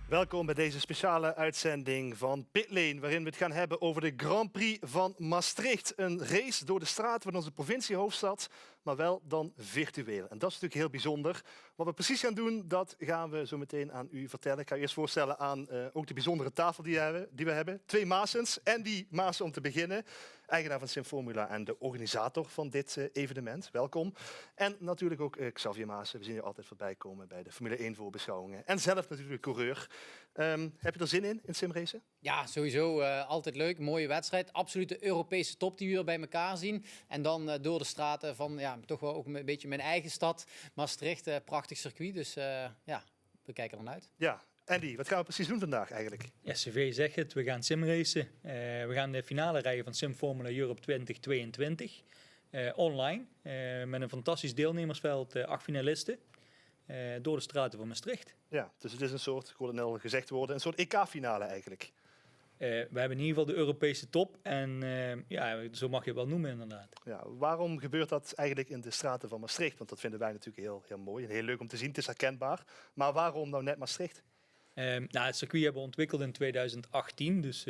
Welkom bij deze speciale uitzending van Pitlane, waarin we het gaan hebben over de Grand Prix van Maastricht. Een race door de straat van onze provinciehoofdstad, maar wel dan virtueel. En dat is natuurlijk heel bijzonder. Wat we precies gaan doen, dat gaan we zo meteen aan u vertellen. Ik ga je eerst voorstellen aan ook de bijzondere tafel die we hebben. 2 Maasens. Andy Maassen om te beginnen, eigenaar van Simformula en de organisator van dit evenement. Welkom. En natuurlijk ook Xavier Maassen. We zien je altijd voorbij komen bij de Formule 1 voorbeschouwingen. En zelf natuurlijk coureur. Heb je er zin in simracen? Ja, sowieso. Altijd leuk. Mooie wedstrijd. Absoluut de Europese top die we hier bij elkaar zien. En dan door de straten van toch wel ook een beetje mijn eigen stad. Maastricht, prachtig circuit. Dus we kijken ernaar uit. Ja. Andy, wat gaan we precies doen vandaag eigenlijk? SCV zegt het, we gaan simracen. We gaan de finale rijden van Simformula Europe 2022. Online, met een fantastisch deelnemersveld, 8 finalisten. Door de straten van Maastricht. Ja, dus het is een soort, ik hoorde het al gezegd worden, een soort EK-finale eigenlijk. We hebben in ieder geval de Europese top en zo mag je het wel noemen inderdaad. Ja, waarom gebeurt dat eigenlijk in de straten van Maastricht? Want dat vinden wij natuurlijk heel, heel mooi en heel leuk om te zien. Het is herkenbaar. Maar waarom nou net Maastricht? Het circuit hebben we ontwikkeld in 2018, dus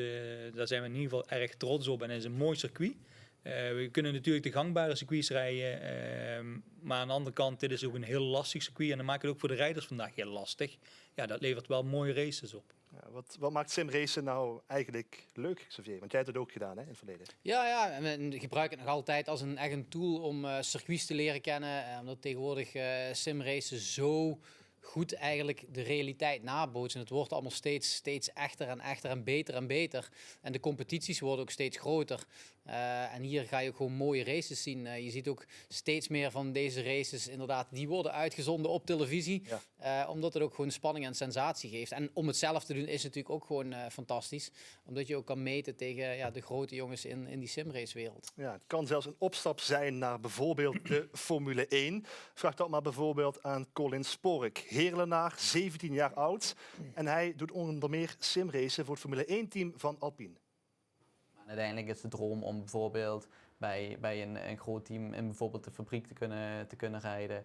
daar zijn we in ieder geval erg trots op en het is een mooi circuit. We kunnen natuurlijk de gangbare circuits rijden, maar aan de andere kant, dit is ook een heel lastig circuit en dat maakt het ook voor de rijders vandaag heel lastig. Ja, dat levert wel mooie races op. Ja, wat maakt simracen nou eigenlijk leuk, Xavier? Want jij hebt het ook gedaan hè, in het verleden. Ja, en we gebruiken het nog altijd als een tool om circuits te leren kennen. Omdat tegenwoordig simracen zo goed eigenlijk de realiteit nabootsen. Het wordt allemaal steeds echter en echter en beter. En de competities worden ook steeds groter. En hier ga je ook gewoon mooie races zien. Je ziet ook steeds meer van deze races, inderdaad, die worden uitgezonden op televisie. Ja. Omdat het ook gewoon spanning en sensatie geeft. En om het zelf te doen is natuurlijk ook gewoon fantastisch. Omdat je ook kan meten tegen de grote jongens in die simracewereld. Ja, het kan zelfs een opstap zijn naar bijvoorbeeld de Formule 1. Vraag dat maar bijvoorbeeld aan Colin Spork. Heerlenaar, 17 jaar oud. En hij doet onder meer simracen voor het Formule 1-team van Alpine. Uiteindelijk is de droom om bijvoorbeeld bij een groot team in bijvoorbeeld de fabriek te kunnen rijden.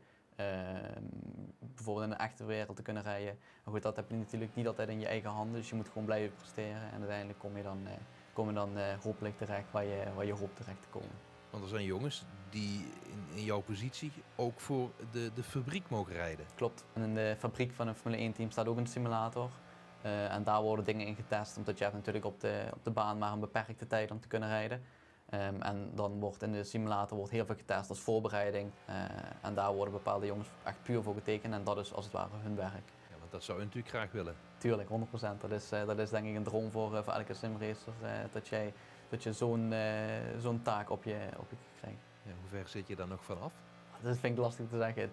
Bijvoorbeeld in de echte wereld te kunnen rijden. Maar goed, dat heb je natuurlijk niet altijd in je eigen handen. Dus je moet gewoon blijven presteren. En uiteindelijk kom je dan hopelijk terecht waar je hoopt terecht te komen. Want er zijn jongens die in jouw positie ook voor de fabriek mogen rijden. Klopt. En in de fabriek van een Formule 1 team staat ook een simulator. En daar worden dingen in getest, omdat je hebt natuurlijk op de baan maar een beperkte tijd om te kunnen rijden. En dan wordt in de simulator heel veel getest als voorbereiding. En daar worden bepaalde jongens echt puur voor getekend en dat is als het ware hun werk. Ja, want dat zou je natuurlijk graag willen. Tuurlijk, 100%. Dat is denk ik een droom voor elke simracer, dat je zo'n taak op je krijgt. Ja, hoe ver zit je daar nog vanaf? Dat vind ik lastig te zeggen.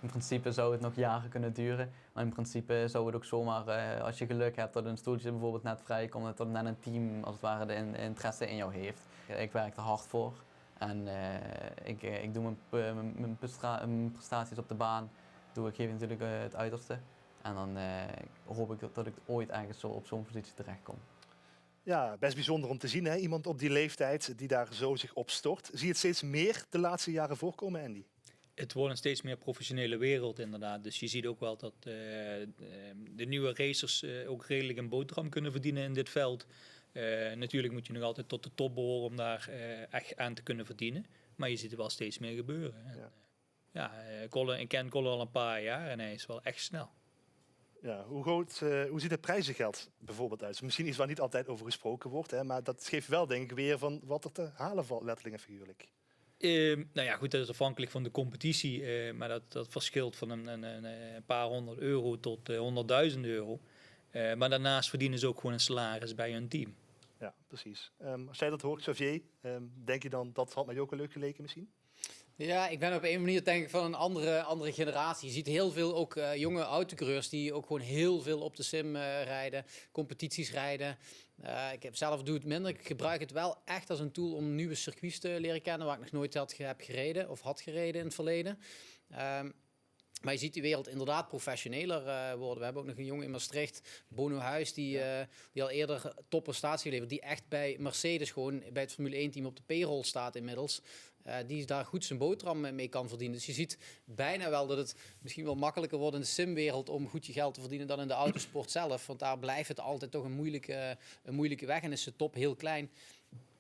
In principe zou het nog jaren kunnen duren. Maar in principe zou het ook zomaar, als je geluk hebt dat een stoeltje bijvoorbeeld net vrijkomt, dat net een team als het ware de interesse in jou heeft. Ik werk er hard voor en ik doe mijn prestaties op de baan, geef ik natuurlijk het uiterste. En dan hoop ik dat ik ooit ergens zo op zo'n positie terechtkom. Ja, best bijzonder om te zien. Hè? Iemand op die leeftijd die daar zo zich op stort. Zie je het steeds meer de laatste jaren voorkomen, Andy? Het wordt een steeds meer professionele wereld inderdaad. Dus je ziet ook wel dat de nieuwe racers ook redelijk een boterham kunnen verdienen in dit veld. Natuurlijk moet je nog altijd tot de top behoren om daar echt aan te kunnen verdienen. Maar je ziet er wel steeds meer gebeuren. Ik ken Colin al een paar jaar en hij is wel echt snel. Ja, hoe ziet het prijzengeld bijvoorbeeld uit? Misschien iets waar niet altijd over gesproken wordt, hè, maar dat geeft wel denk ik weer van wat er te halen valt, letterlijk en figuurlijk. Goed, dat is afhankelijk van de competitie, maar dat verschilt van een paar €100 tot €100.000. Maar daarnaast verdienen ze ook gewoon een salaris bij hun team. Ja, precies. Als jij dat hoort, Xavier, denk je dan dat had mij ook wel leuk geleken misschien? Ja, ik ben op een manier denk ik van een andere generatie. Je ziet heel veel ook jonge autocoureurs die ook gewoon heel veel op de sim rijden, competities rijden. Doe het minder. Ik gebruik het wel echt als een tool om nieuwe circuits te leren kennen waar ik nog nooit heb gereden of had gereden in het verleden. Maar je ziet die wereld inderdaad professioneler worden. We hebben ook nog een jongen in Maastricht, Bono Huis, die al eerder topprestatie levert. Die echt bij Mercedes gewoon bij het Formule 1 team op de payroll staat inmiddels. Die daar goed zijn boterham mee kan verdienen. Dus je ziet bijna wel dat het misschien wel makkelijker wordt in de simwereld om goed je geld te verdienen dan in de autosport zelf. Want daar blijft het altijd toch een moeilijke weg en is de top heel klein.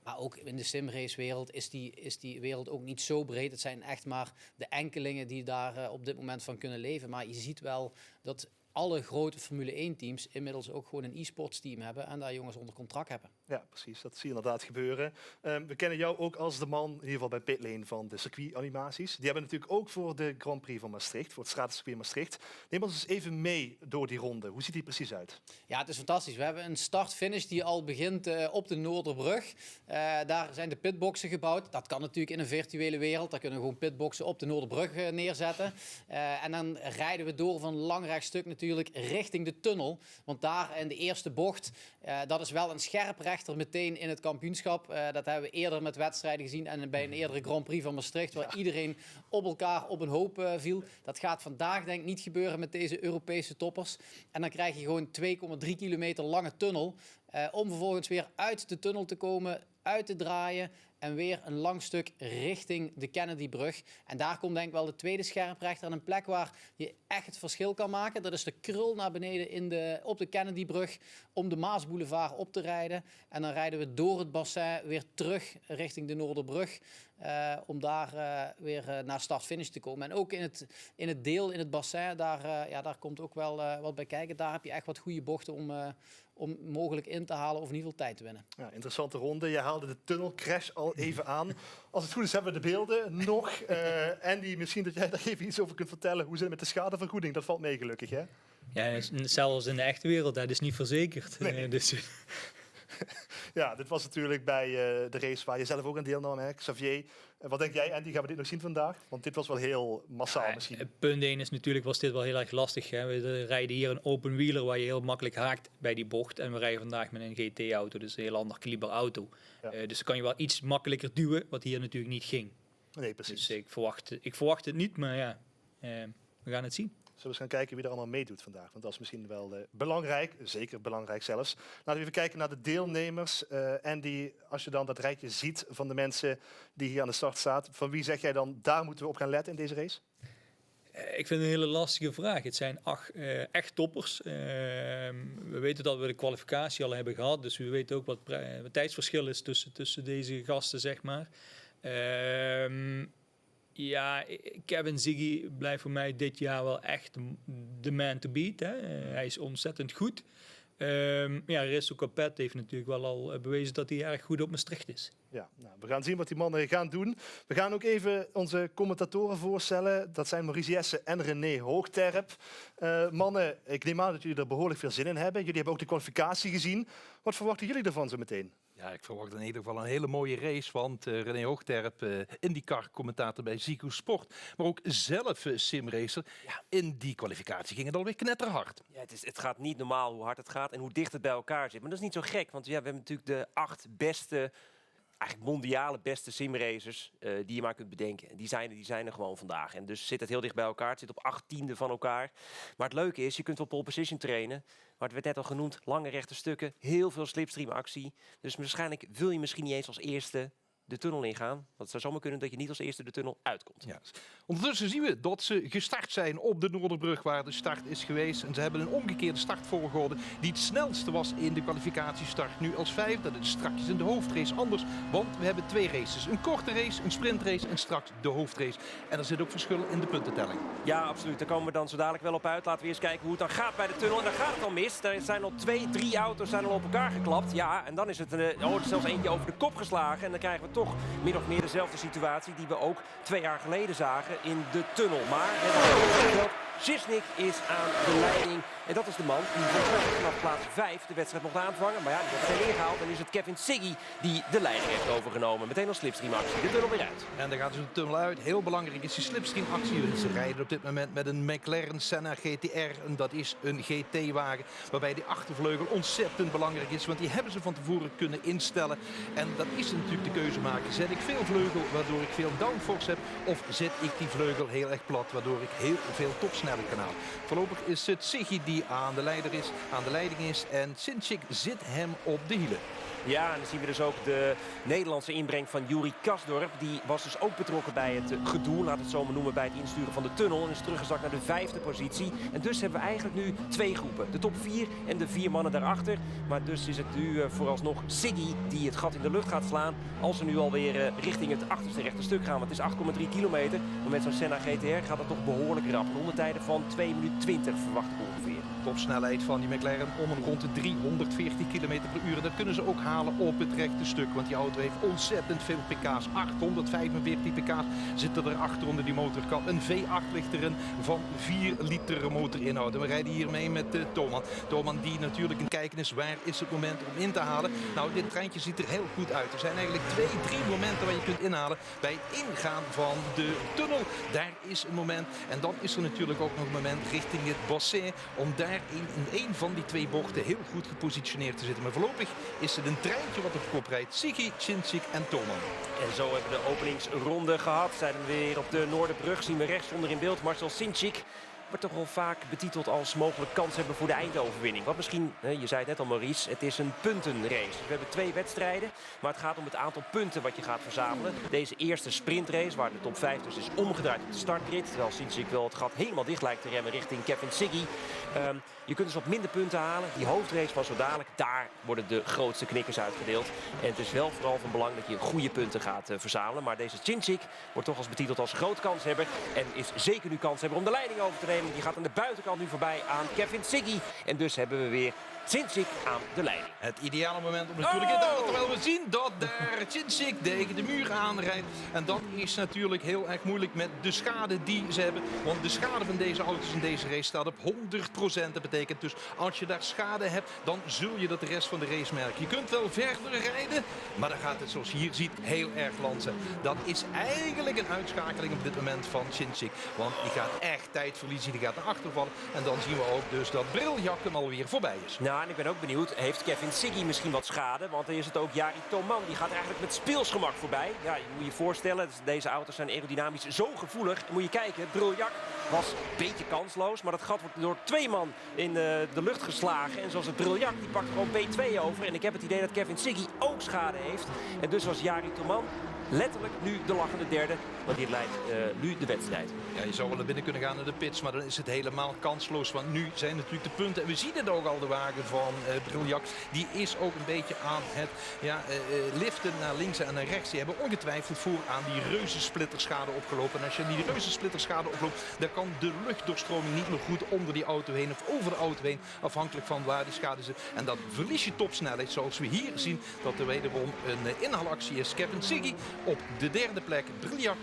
Maar ook in de simracewereld is die wereld ook niet zo breed. Het zijn echt maar de enkelingen die daar op dit moment van kunnen leven. Maar je ziet wel dat alle grote Formule 1 teams inmiddels ook gewoon een e-sports team hebben en daar jongens onder contract hebben. Ja, precies. Dat zie je inderdaad gebeuren. We kennen jou ook als de man, in ieder geval bij Pitlane, van de circuitanimaties. Die hebben natuurlijk ook voor de Grand Prix van Maastricht, voor het stratencircuit Maastricht. Neem ons eens even mee door die ronde. Hoe ziet die precies uit? Ja, het is fantastisch. We hebben een start-finish die al begint op de Noorderbrug. Daar zijn de pitboxen gebouwd. Dat kan natuurlijk in een virtuele wereld. Daar kunnen we gewoon pitboxen op de Noorderbrug neerzetten. En dan rijden we door van een lang rechtstuk natuurlijk richting de tunnel. Want daar in de eerste bocht, dat is wel een scherprechter meteen in het kampioenschap. Dat hebben we eerder met wedstrijden gezien en bij een eerdere Grand Prix van Maastricht, waar iedereen op elkaar op een hoop viel. Dat gaat vandaag denk ik niet gebeuren met deze Europese toppers. En dan krijg je gewoon 2,3 kilometer lange tunnel. Om vervolgens weer uit de tunnel te komen, uit te draaien en weer een lang stuk richting de Kennedybrug. En daar komt denk ik wel de tweede scherprechter aan een plek waar je echt het verschil kan maken. Dat is de krul naar beneden op de Kennedybrug om de Maasboulevard op te rijden. En dan rijden we door het bassin weer terug richting de Noorderbrug. Om daar weer naar start-finish te komen. En ook in het bassin, daar komt ook wel wat bij kijken. Daar heb je echt wat goede bochten om mogelijk in te halen of in ieder geval tijd te winnen. Ja, interessante ronde. Je haalde de tunnelcrash al even aan. Als het goed is hebben we de beelden nog. Andy, misschien dat jij daar even iets over kunt vertellen. Hoe zit het met de schadevergoeding? Dat valt mee gelukkig, hè? Ja, zelfs in de echte wereld, dat is niet verzekerd. Nee. Dus Ja, dit was natuurlijk bij de race waar je zelf ook aan deelnam, hè, Xavier. Wat denk jij, Andy, gaan we dit nog zien vandaag? Want dit was wel heel massaal misschien. Punt 1 is natuurlijk, was dit wel heel erg lastig. Hè? We rijden hier een open wheeler waar je heel makkelijk haakt bij die bocht. En we rijden vandaag met een GT-auto, dus een heel ander kaliber auto. Ja. Dus dan kan je wel iets makkelijker duwen, wat hier natuurlijk niet ging. Nee, precies. Dus ik verwacht het niet, maar ja, we gaan het zien. Zullen we eens gaan kijken wie er allemaal meedoet vandaag? Want dat is misschien wel belangrijk, zeker belangrijk zelfs. Laten we even kijken naar de deelnemers. Andy, als je dan dat rijtje ziet van de mensen die hier aan de start staan, van wie zeg jij dan, daar moeten we op gaan letten in deze race? Ik vind het een hele lastige vraag. Het zijn 8 echt toppers. We weten dat we de kwalificatie al hebben gehad, dus we weten ook wat het tijdsverschil is tussen deze gasten, zeg maar. Ja, Kevin Ziggy blijft voor mij dit jaar wel echt de man to beat. Hè. Hij is ontzettend goed. Risto Capet heeft natuurlijk wel al bewezen dat hij erg goed op Maastricht is. Ja, nou, we gaan zien wat die mannen gaan doen. We gaan ook even onze commentatoren voorstellen. Dat zijn Maurice Jesse en René Hoogterp. Mannen, ik neem aan dat jullie er behoorlijk veel zin in hebben. Jullie hebben ook de kwalificatie gezien. Wat verwachten jullie ervan zo meteen? Ja, ik verwacht in ieder geval een hele mooie race, want René Hoogterp, IndyCar-commentator bij Ziggo Sport, maar ook zelf simracer. Ja, in die kwalificatie ging het alweer knetterhard. Ja, het gaat niet normaal hoe hard het gaat en hoe dicht het bij elkaar zit. Maar dat is niet zo gek, want ja, we hebben natuurlijk de 8 beste, eigenlijk mondiale beste simracers die je maar kunt bedenken. Die zijn er gewoon vandaag. En dus zit het heel dicht bij elkaar. Het zit op 1/8 van elkaar. Maar het leuke is, je kunt wel pole position trainen. Maar het werd net al genoemd, lange rechte stukken, heel veel slipstream actie. Dus waarschijnlijk wil je misschien niet eens als eerste de tunnel ingaan. Want het zou zomaar kunnen dat je niet als eerste de tunnel uitkomt. Ja. Ondertussen zien we dat ze gestart zijn op de Noorderbrug waar de start is geweest. En ze hebben een omgekeerde startvolgorde die het snelste was in de kwalificatiestart. Nu als 5, dat is straks in de hoofdrace anders. Want we hebben 2 races. Een korte race, een sprintrace en straks de hoofdrace. En er zit ook verschil in de puntentelling. Ja, absoluut. Daar komen we dan zo dadelijk wel op uit. Laten we eerst kijken hoe het dan gaat bij de tunnel. En daar gaat het al mis. Er zijn al 2, 3 auto's zijn al op elkaar geklapt. Ja, en dan is het er zelfs eentje over de kop geslagen. En dan krijgen we toch min of meer dezelfde situatie die we ook 2 jaar geleden zagen in de tunnel. Maar Ziznik is aan de leiding En dat is de man die volgens mij vanaf plaats 5 de wedstrijd mocht aanvangen. Maar ja, die wordt verder ingehaald. En is het Kevin Siggy die de leiding heeft overgenomen. Meteen als slipstream actie. De tunnel weer uit. En dan gaat dus de tunnel uit. Heel belangrijk is die slipstream actie. Ze rijden op dit moment met een McLaren Senna GTR. En dat is een GT-wagen waarbij die achtervleugel ontzettend belangrijk is. Want die hebben ze van tevoren kunnen instellen. En dat is natuurlijk de keuze maken. Zet ik veel vleugel waardoor ik veel downforce heb. Of zet ik die vleugel heel erg plat waardoor ik heel veel topsnelheid kan halen. Voorlopig is het Siggy die aan de leiding is. En Cinčić zit hem op de hielen. Ja, en dan zien we dus ook de Nederlandse inbreng van Juri Kasdorp. Die was dus ook betrokken bij het gedoe, laat het zo maar noemen, bij het insturen van de tunnel. En is teruggezakt naar de 5e positie. En dus hebben we eigenlijk nu 2 groepen. De top 4 en de 4 mannen daarachter. Maar dus is het nu vooralsnog Siggy die het gat in de lucht gaat slaan. Als we nu alweer richting het achterste rechte stuk gaan. Want het is 8,3 kilometer. Maar met zo'n Senna GTR gaat het toch behoorlijk rap. Rondetijden van 2 minuten 20 verwacht ik ongeveer. Topsnelheid van die McLaren om en rond de 340 km per uur. Dat kunnen ze ook halen op het rechte stuk. Want die auto heeft ontzettend veel pk's. 845 pk's zitten erachter onder die motorkap. Een V8 ligt erin van 4 liter motorinhoud. En we rijden hiermee met Thoman. Thoman die natuurlijk een kijken is, waar is het moment om in te halen. Nou, dit treintje ziet er heel goed uit. Er zijn eigenlijk 2, 3 momenten waar je kunt inhalen. Bij het ingaan van de tunnel, daar is een moment. En dan is er natuurlijk ook nog een moment richting het bassin. Om daar in een van die 2 bochten heel goed gepositioneerd te zitten. Maar voorlopig is het een treintje wat op kop rijdt. Siggy, Cinčić en Thoman. En zo hebben we de openingsronde gehad. Zijn we weer op de Noorderbrug. Zien we rechtsonder in beeld Marcel Cinčić. Wordt toch wel vaak betiteld als mogelijk kans hebben voor de eindoverwinning. Wat misschien, je zei het net al Maurice, het is een puntenrace. We hebben 2 wedstrijden, maar het gaat om het aantal punten wat je gaat verzamelen. Deze eerste sprintrace, waar de top 5 dus is omgedraaid op de startgrid. Terwijl Cinčić wel het gat helemaal dicht lijkt te remmen richting Kevin Siggy. Je kunt dus wat minder punten halen. Die hoofdrace van zo dadelijk, daar worden de grootste knikkers uitgedeeld. En het is wel vooral van belang dat je goede punten gaat verzamelen. Maar deze Cinčić wordt toch als betiteld als groot kanshebber. En is zeker nu kanshebber om de leiding over te nemen. Die gaat aan de buitenkant nu voorbij aan Kevin Siggy. En dus hebben we weer Cinčić aan de leiding. Het ideale moment om natuurlijk in te halen. Terwijl we zien dat daar Cinčić tegen de muur aanrijdt. En dat is natuurlijk heel erg moeilijk met de schade die ze hebben. Want de schade van deze auto's in deze race staat op 100%. Dat betekent dus als je daar schade hebt, dan zul je dat de rest van de race merken. Je kunt wel verder rijden, maar dan gaat het zoals je hier ziet heel erg lansen. Dat is eigenlijk een uitschakeling op dit moment van Cinčić. Want die gaat echt tijd verliezen, die gaat naar achter vallen. En dan zien we ook dus dat Briljak hem alweer voorbij is. Nou, en ik ben ook benieuwd, heeft Kevin Siggy misschien wat schade? Want dan is het ook Jari Thoman, die gaat eigenlijk met speelsgemak voorbij. Ja, je moet je voorstellen, deze auto's zijn aerodynamisch zo gevoelig. En moet je kijken, Briljak was een beetje kansloos, maar dat gat wordt door 2 man in de lucht geslagen. En zoals het Briljak, die pakt gewoon P2 over. En ik heb het idee dat Kevin Siggy ook schade heeft. En dus was Jari Thoman letterlijk nu de lachende derde, want die leidt nu de wedstrijd. Ja, je zou wel naar binnen kunnen gaan naar de pits, maar dan is het helemaal kansloos. Want nu zijn natuurlijk de punten. En we zien het ook al, de wagen van Briljak. Die is ook een beetje aan het liften naar links en naar rechts. Die hebben ongetwijfeld vooraan die reuzensplitterschade opgelopen. En als je die reuzensplitterschade oploopt, dan kan de luchtdoorstroming niet meer goed onder die auto heen of over de auto heen. Afhankelijk van waar die schade zit. En dan verlies je topsnelheid, zoals we hier zien dat er wederom een inhaalactie is. Kevin Siggy op de 3e plek. Briljak,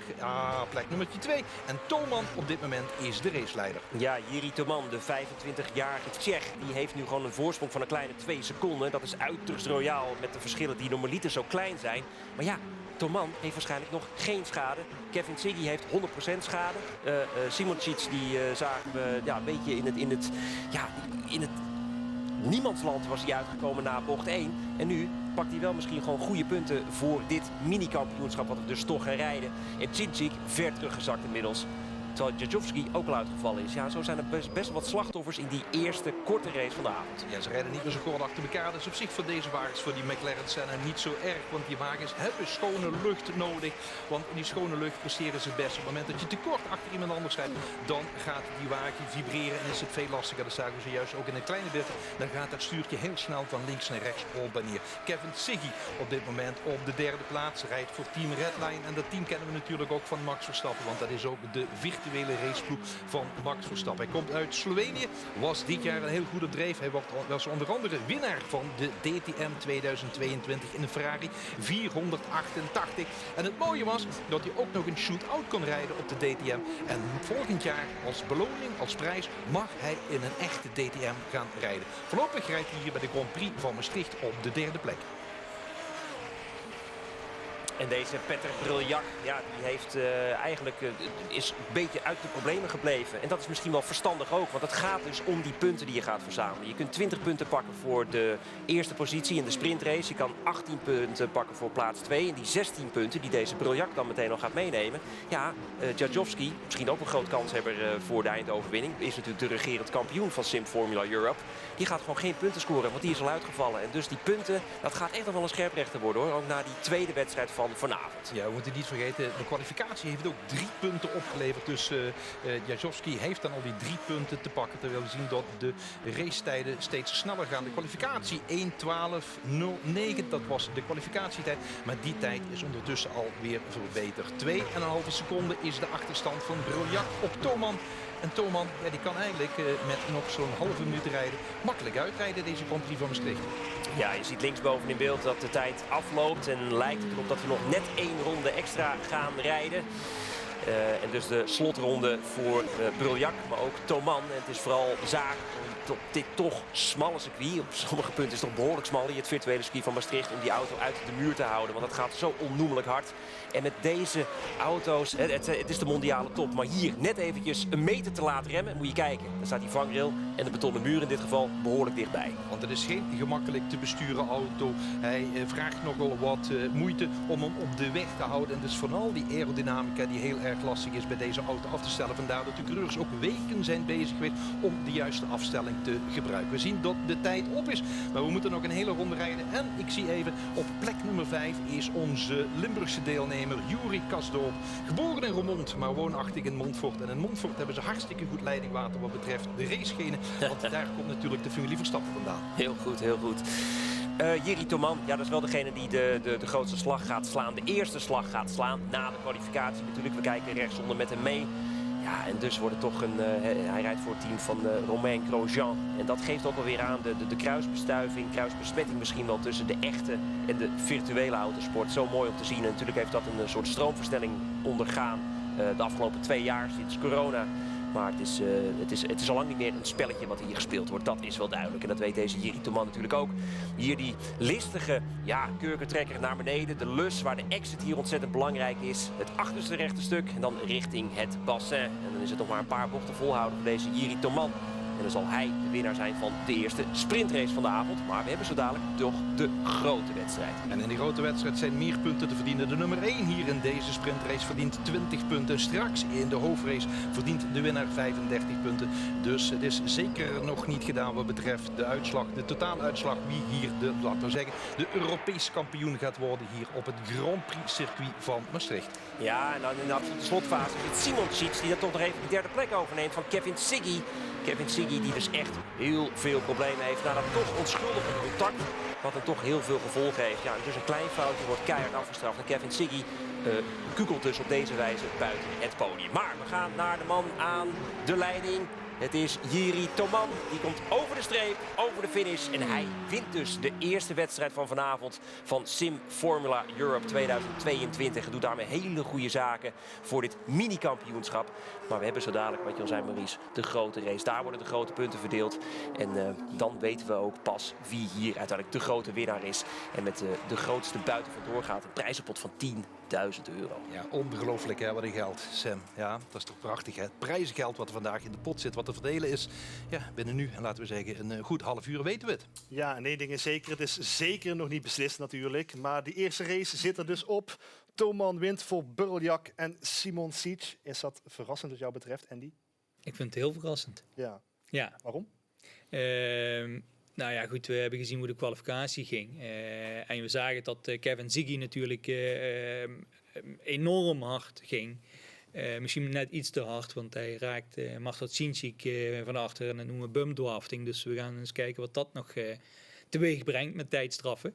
plek nummertje 2. En Thoman op dit moment is de raceleider. Ja, Jiri Thoman, de 25-jarige Tsjech, die heeft nu gewoon een voorsprong van een kleine 2 seconden. Dat is uiterst royaal met de verschillen die normaliter zo klein zijn. Maar ja, Thoman heeft waarschijnlijk nog geen schade. Kevin Siggy heeft 100% schade. Simonscic, die zagen we een beetje in het niemandsland was hij uitgekomen na bocht 1. En nu pakt hij wel misschien gewoon goede punten voor dit mini-kampioenschap wat we dus toch gaan rijden. En Cinčić ver teruggezakt inmiddels. Terwijl Jajovski ook al uitgevallen is. Ja, zo zijn er best wel wat slachtoffers in die eerste korte race van de avond. Ja, ze rijden niet meer zo kort achter elkaar. Dat is op zich voor deze wagens, voor die McLaren Senna, niet zo erg. Want die wagens hebben schone lucht nodig. Want in die schone lucht presteren ze het best. Op het moment dat je te kort achter iemand anders rijdt, dan gaat die wagen vibreren en is het veel lastiger. Dat zagen we zojuist ook in een kleine bit. Dan gaat dat stuurtje heel snel van links naar rechts op en neer. Kevin Siggy op dit moment op de 3e plaats. Rijdt voor Team Redline. En dat team kennen we natuurlijk ook van Max Verstappen. Want dat is ook de virtuele virtuele raceploeg van Max Verstappen. Hij komt uit Slovenië, was dit jaar een heel goed op dreef. Hij was onder andere winnaar van de DTM 2022 in een Ferrari 488. En het mooie was dat hij ook nog een shootout kon rijden op de DTM. En volgend jaar als beloning, als prijs, mag hij in een echte DTM gaan rijden. Voorlopig rijdt hij hier bij de Grand Prix van Maastricht op de 3e plek. En deze Petter Briljak, ja, die heeft is een beetje uit de problemen gebleven. En dat is misschien wel verstandig ook, want het gaat dus om die punten die je gaat verzamelen. Je kunt 20 punten pakken voor de eerste positie in de sprintrace. Je kan 18 punten pakken voor plaats 2. En die 16 punten die deze Briljak dan meteen nog gaat meenemen. Ja, Jajovski, misschien ook een groot kanshebber voor de eindoverwinning, is natuurlijk de regerend kampioen van Sim Formula Europe. Die gaat gewoon geen punten scoren, want die is al uitgevallen. En dus die punten, dat gaat echt nog wel een scherprechter worden hoor. Ook na die tweede wedstrijd van vanavond. Ja, we moeten niet vergeten, de kwalificatie heeft ook 3 punten opgeleverd. Dus Jajovski heeft dan al die 3 punten te pakken. Terwijl we zien dat de racetijden steeds sneller gaan. De kwalificatie 1:12:09, dat was de kwalificatietijd. Maar die tijd is ondertussen alweer verbeterd. 2,5 seconden is de achterstand van Briljak op Thoman. En Thoman, ja, die kan eigenlijk met nog zo'n halve minuut rijden makkelijk uitrijden deze Grand Prix van Maastricht. Ja, je ziet linksboven in beeld dat de tijd afloopt en lijkt het erop dat we nog net 1 ronde extra gaan rijden. En dus de slotronde voor Briljak, maar ook Thoman. En het is vooral zaak om op dit toch smalle circuit, op sommige punten is het toch behoorlijk smal hier, het virtuele circuit van Maastricht, om die auto uit de muur te houden. Want het gaat zo onnoemelijk hard. En met deze auto's, het is de mondiale top, maar hier net eventjes een meter te laat remmen, moet je kijken. Dan staat die vangrail en de betonnen muur in dit geval behoorlijk dichtbij. Want het is geen gemakkelijk te besturen auto. Hij vraagt nogal wat moeite om hem op de weg te houden. En dus vooral die aerodynamica die heel erg lastig is bij deze auto af te stellen. Vandaar dat de coureurs ook weken zijn bezig geweest om de juiste afstelling te gebruiken. We zien dat de tijd op is, maar we moeten nog een hele ronde rijden. En ik zie even, op plek nummer 5 is onze Limburgse deelnemer Juri Kasdorp. Geboren in Roermond, maar woonachtig in Montfort. En in Montfort hebben ze hartstikke goed leidingwater wat betreft de racegenen. Want daar komt natuurlijk de familie Verstappen vandaan. Heel goed, heel goed. Jiri Thoman, ja, dat is wel degene die de grootste slag gaat slaan. De eerste slag gaat slaan na de kwalificatie natuurlijk. We kijken rechtsonder met hem mee. Ja, en dus wordt het toch hij rijdt voor het team van Romain Grosjean. En dat geeft ook alweer aan de kruisbestuiving, kruisbesmetting misschien wel tussen de echte en de virtuele autosport. Zo mooi om te zien. En natuurlijk heeft dat een soort stroomversnelling ondergaan de afgelopen 2 jaar sinds corona. Maar het is al lang niet meer een spelletje wat hier gespeeld wordt. Dat is wel duidelijk. En dat weet deze Jiri Thoman natuurlijk ook. Hier die listige kurkentrekker naar beneden. De lus waar de exit hier ontzettend belangrijk is. Het achterste rechte stuk. En dan richting het bassin. En dan is het nog maar een paar bochten volhouden voor deze Jiri Thoman. En dan zal hij de winnaar zijn van de eerste sprintrace van de avond. Maar we hebben zo dadelijk toch de grote wedstrijd. En in die grote wedstrijd zijn meer punten te verdienen. De nummer 1 hier in deze sprintrace verdient 20 punten. Straks in de hoofdrace verdient de winnaar 35 punten. Dus het is zeker nog niet gedaan wat betreft de uitslag. De totaaluitslag wie hier laten we zeggen, de Europees kampioen gaat worden hier op het Grand Prix circuit van Maastricht. Ja, en dan in de absolute slotfase is het Simon Sietz die dan toch nog even de 3e plek overneemt van Kevin Siggy. Kevin Siggy die dus echt heel veel problemen heeft na dat toch onschuldige contact. Wat dan toch heel veel gevolgen heeft. Ja, dus een klein foutje wordt keihard afgestraft. En Kevin Siggy kukelt dus op deze wijze buiten het podium. Maar we gaan naar de man aan de leiding. Het is Jiri Thoman. Die komt over de streep, over de finish. En hij wint dus de eerste wedstrijd van vanavond van Sim Formula Europe 2022. En doet daarmee hele goede zaken voor dit mini-kampioenschap. Maar we hebben zo dadelijk, wat je al zei Maurice, de grote race. Daar worden de grote punten verdeeld. En dan weten we ook pas wie hier uiteindelijk de grote winnaar is. En met de grootste buiten vandoor gaat. Een prijzenpot van €10.000. Ja, ongelooflijk hè, wat een geld, Sam. Ja, dat is toch prachtig hè. Het prijzengeld wat er vandaag in de pot zit, wat te verdelen is. Ja, binnen nu, en laten we zeggen, een goed half uur weten we het. Ja, en één ding is zeker, het is zeker nog niet beslist natuurlijk. Maar die eerste race zit er dus op. Thoman wint voor Briljak en Simon Sietz. Is dat verrassend wat jou betreft, Andy? Ik vind het heel verrassend. Ja. Ja. Waarom? Nou ja, goed, we hebben gezien hoe de kwalificatie ging. En we zagen dat Kevin Siggy natuurlijk enorm hard ging. Misschien net iets te hard, want hij raakt Marta Czincik van achter en dat noemen we bumdwafting. Dus we gaan eens kijken wat dat nog teweeg brengt met tijdstraffen.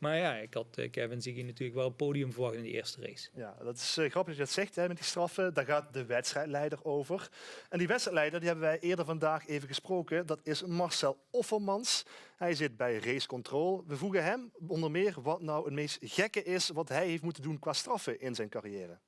Maar ja, ik had Kevin Ziggy natuurlijk wel een podium verwacht in de eerste race. Ja, dat is grappig dat je dat zegt, hè, met die straffen. Daar gaat de wedstrijdleider over. En die wedstrijdleider die hebben wij eerder vandaag even gesproken. Dat is Marcel Offermans. Hij zit bij Race Control. We vroegen hem onder meer wat nou het meest gekke is wat hij heeft moeten doen qua straffen in zijn carrière.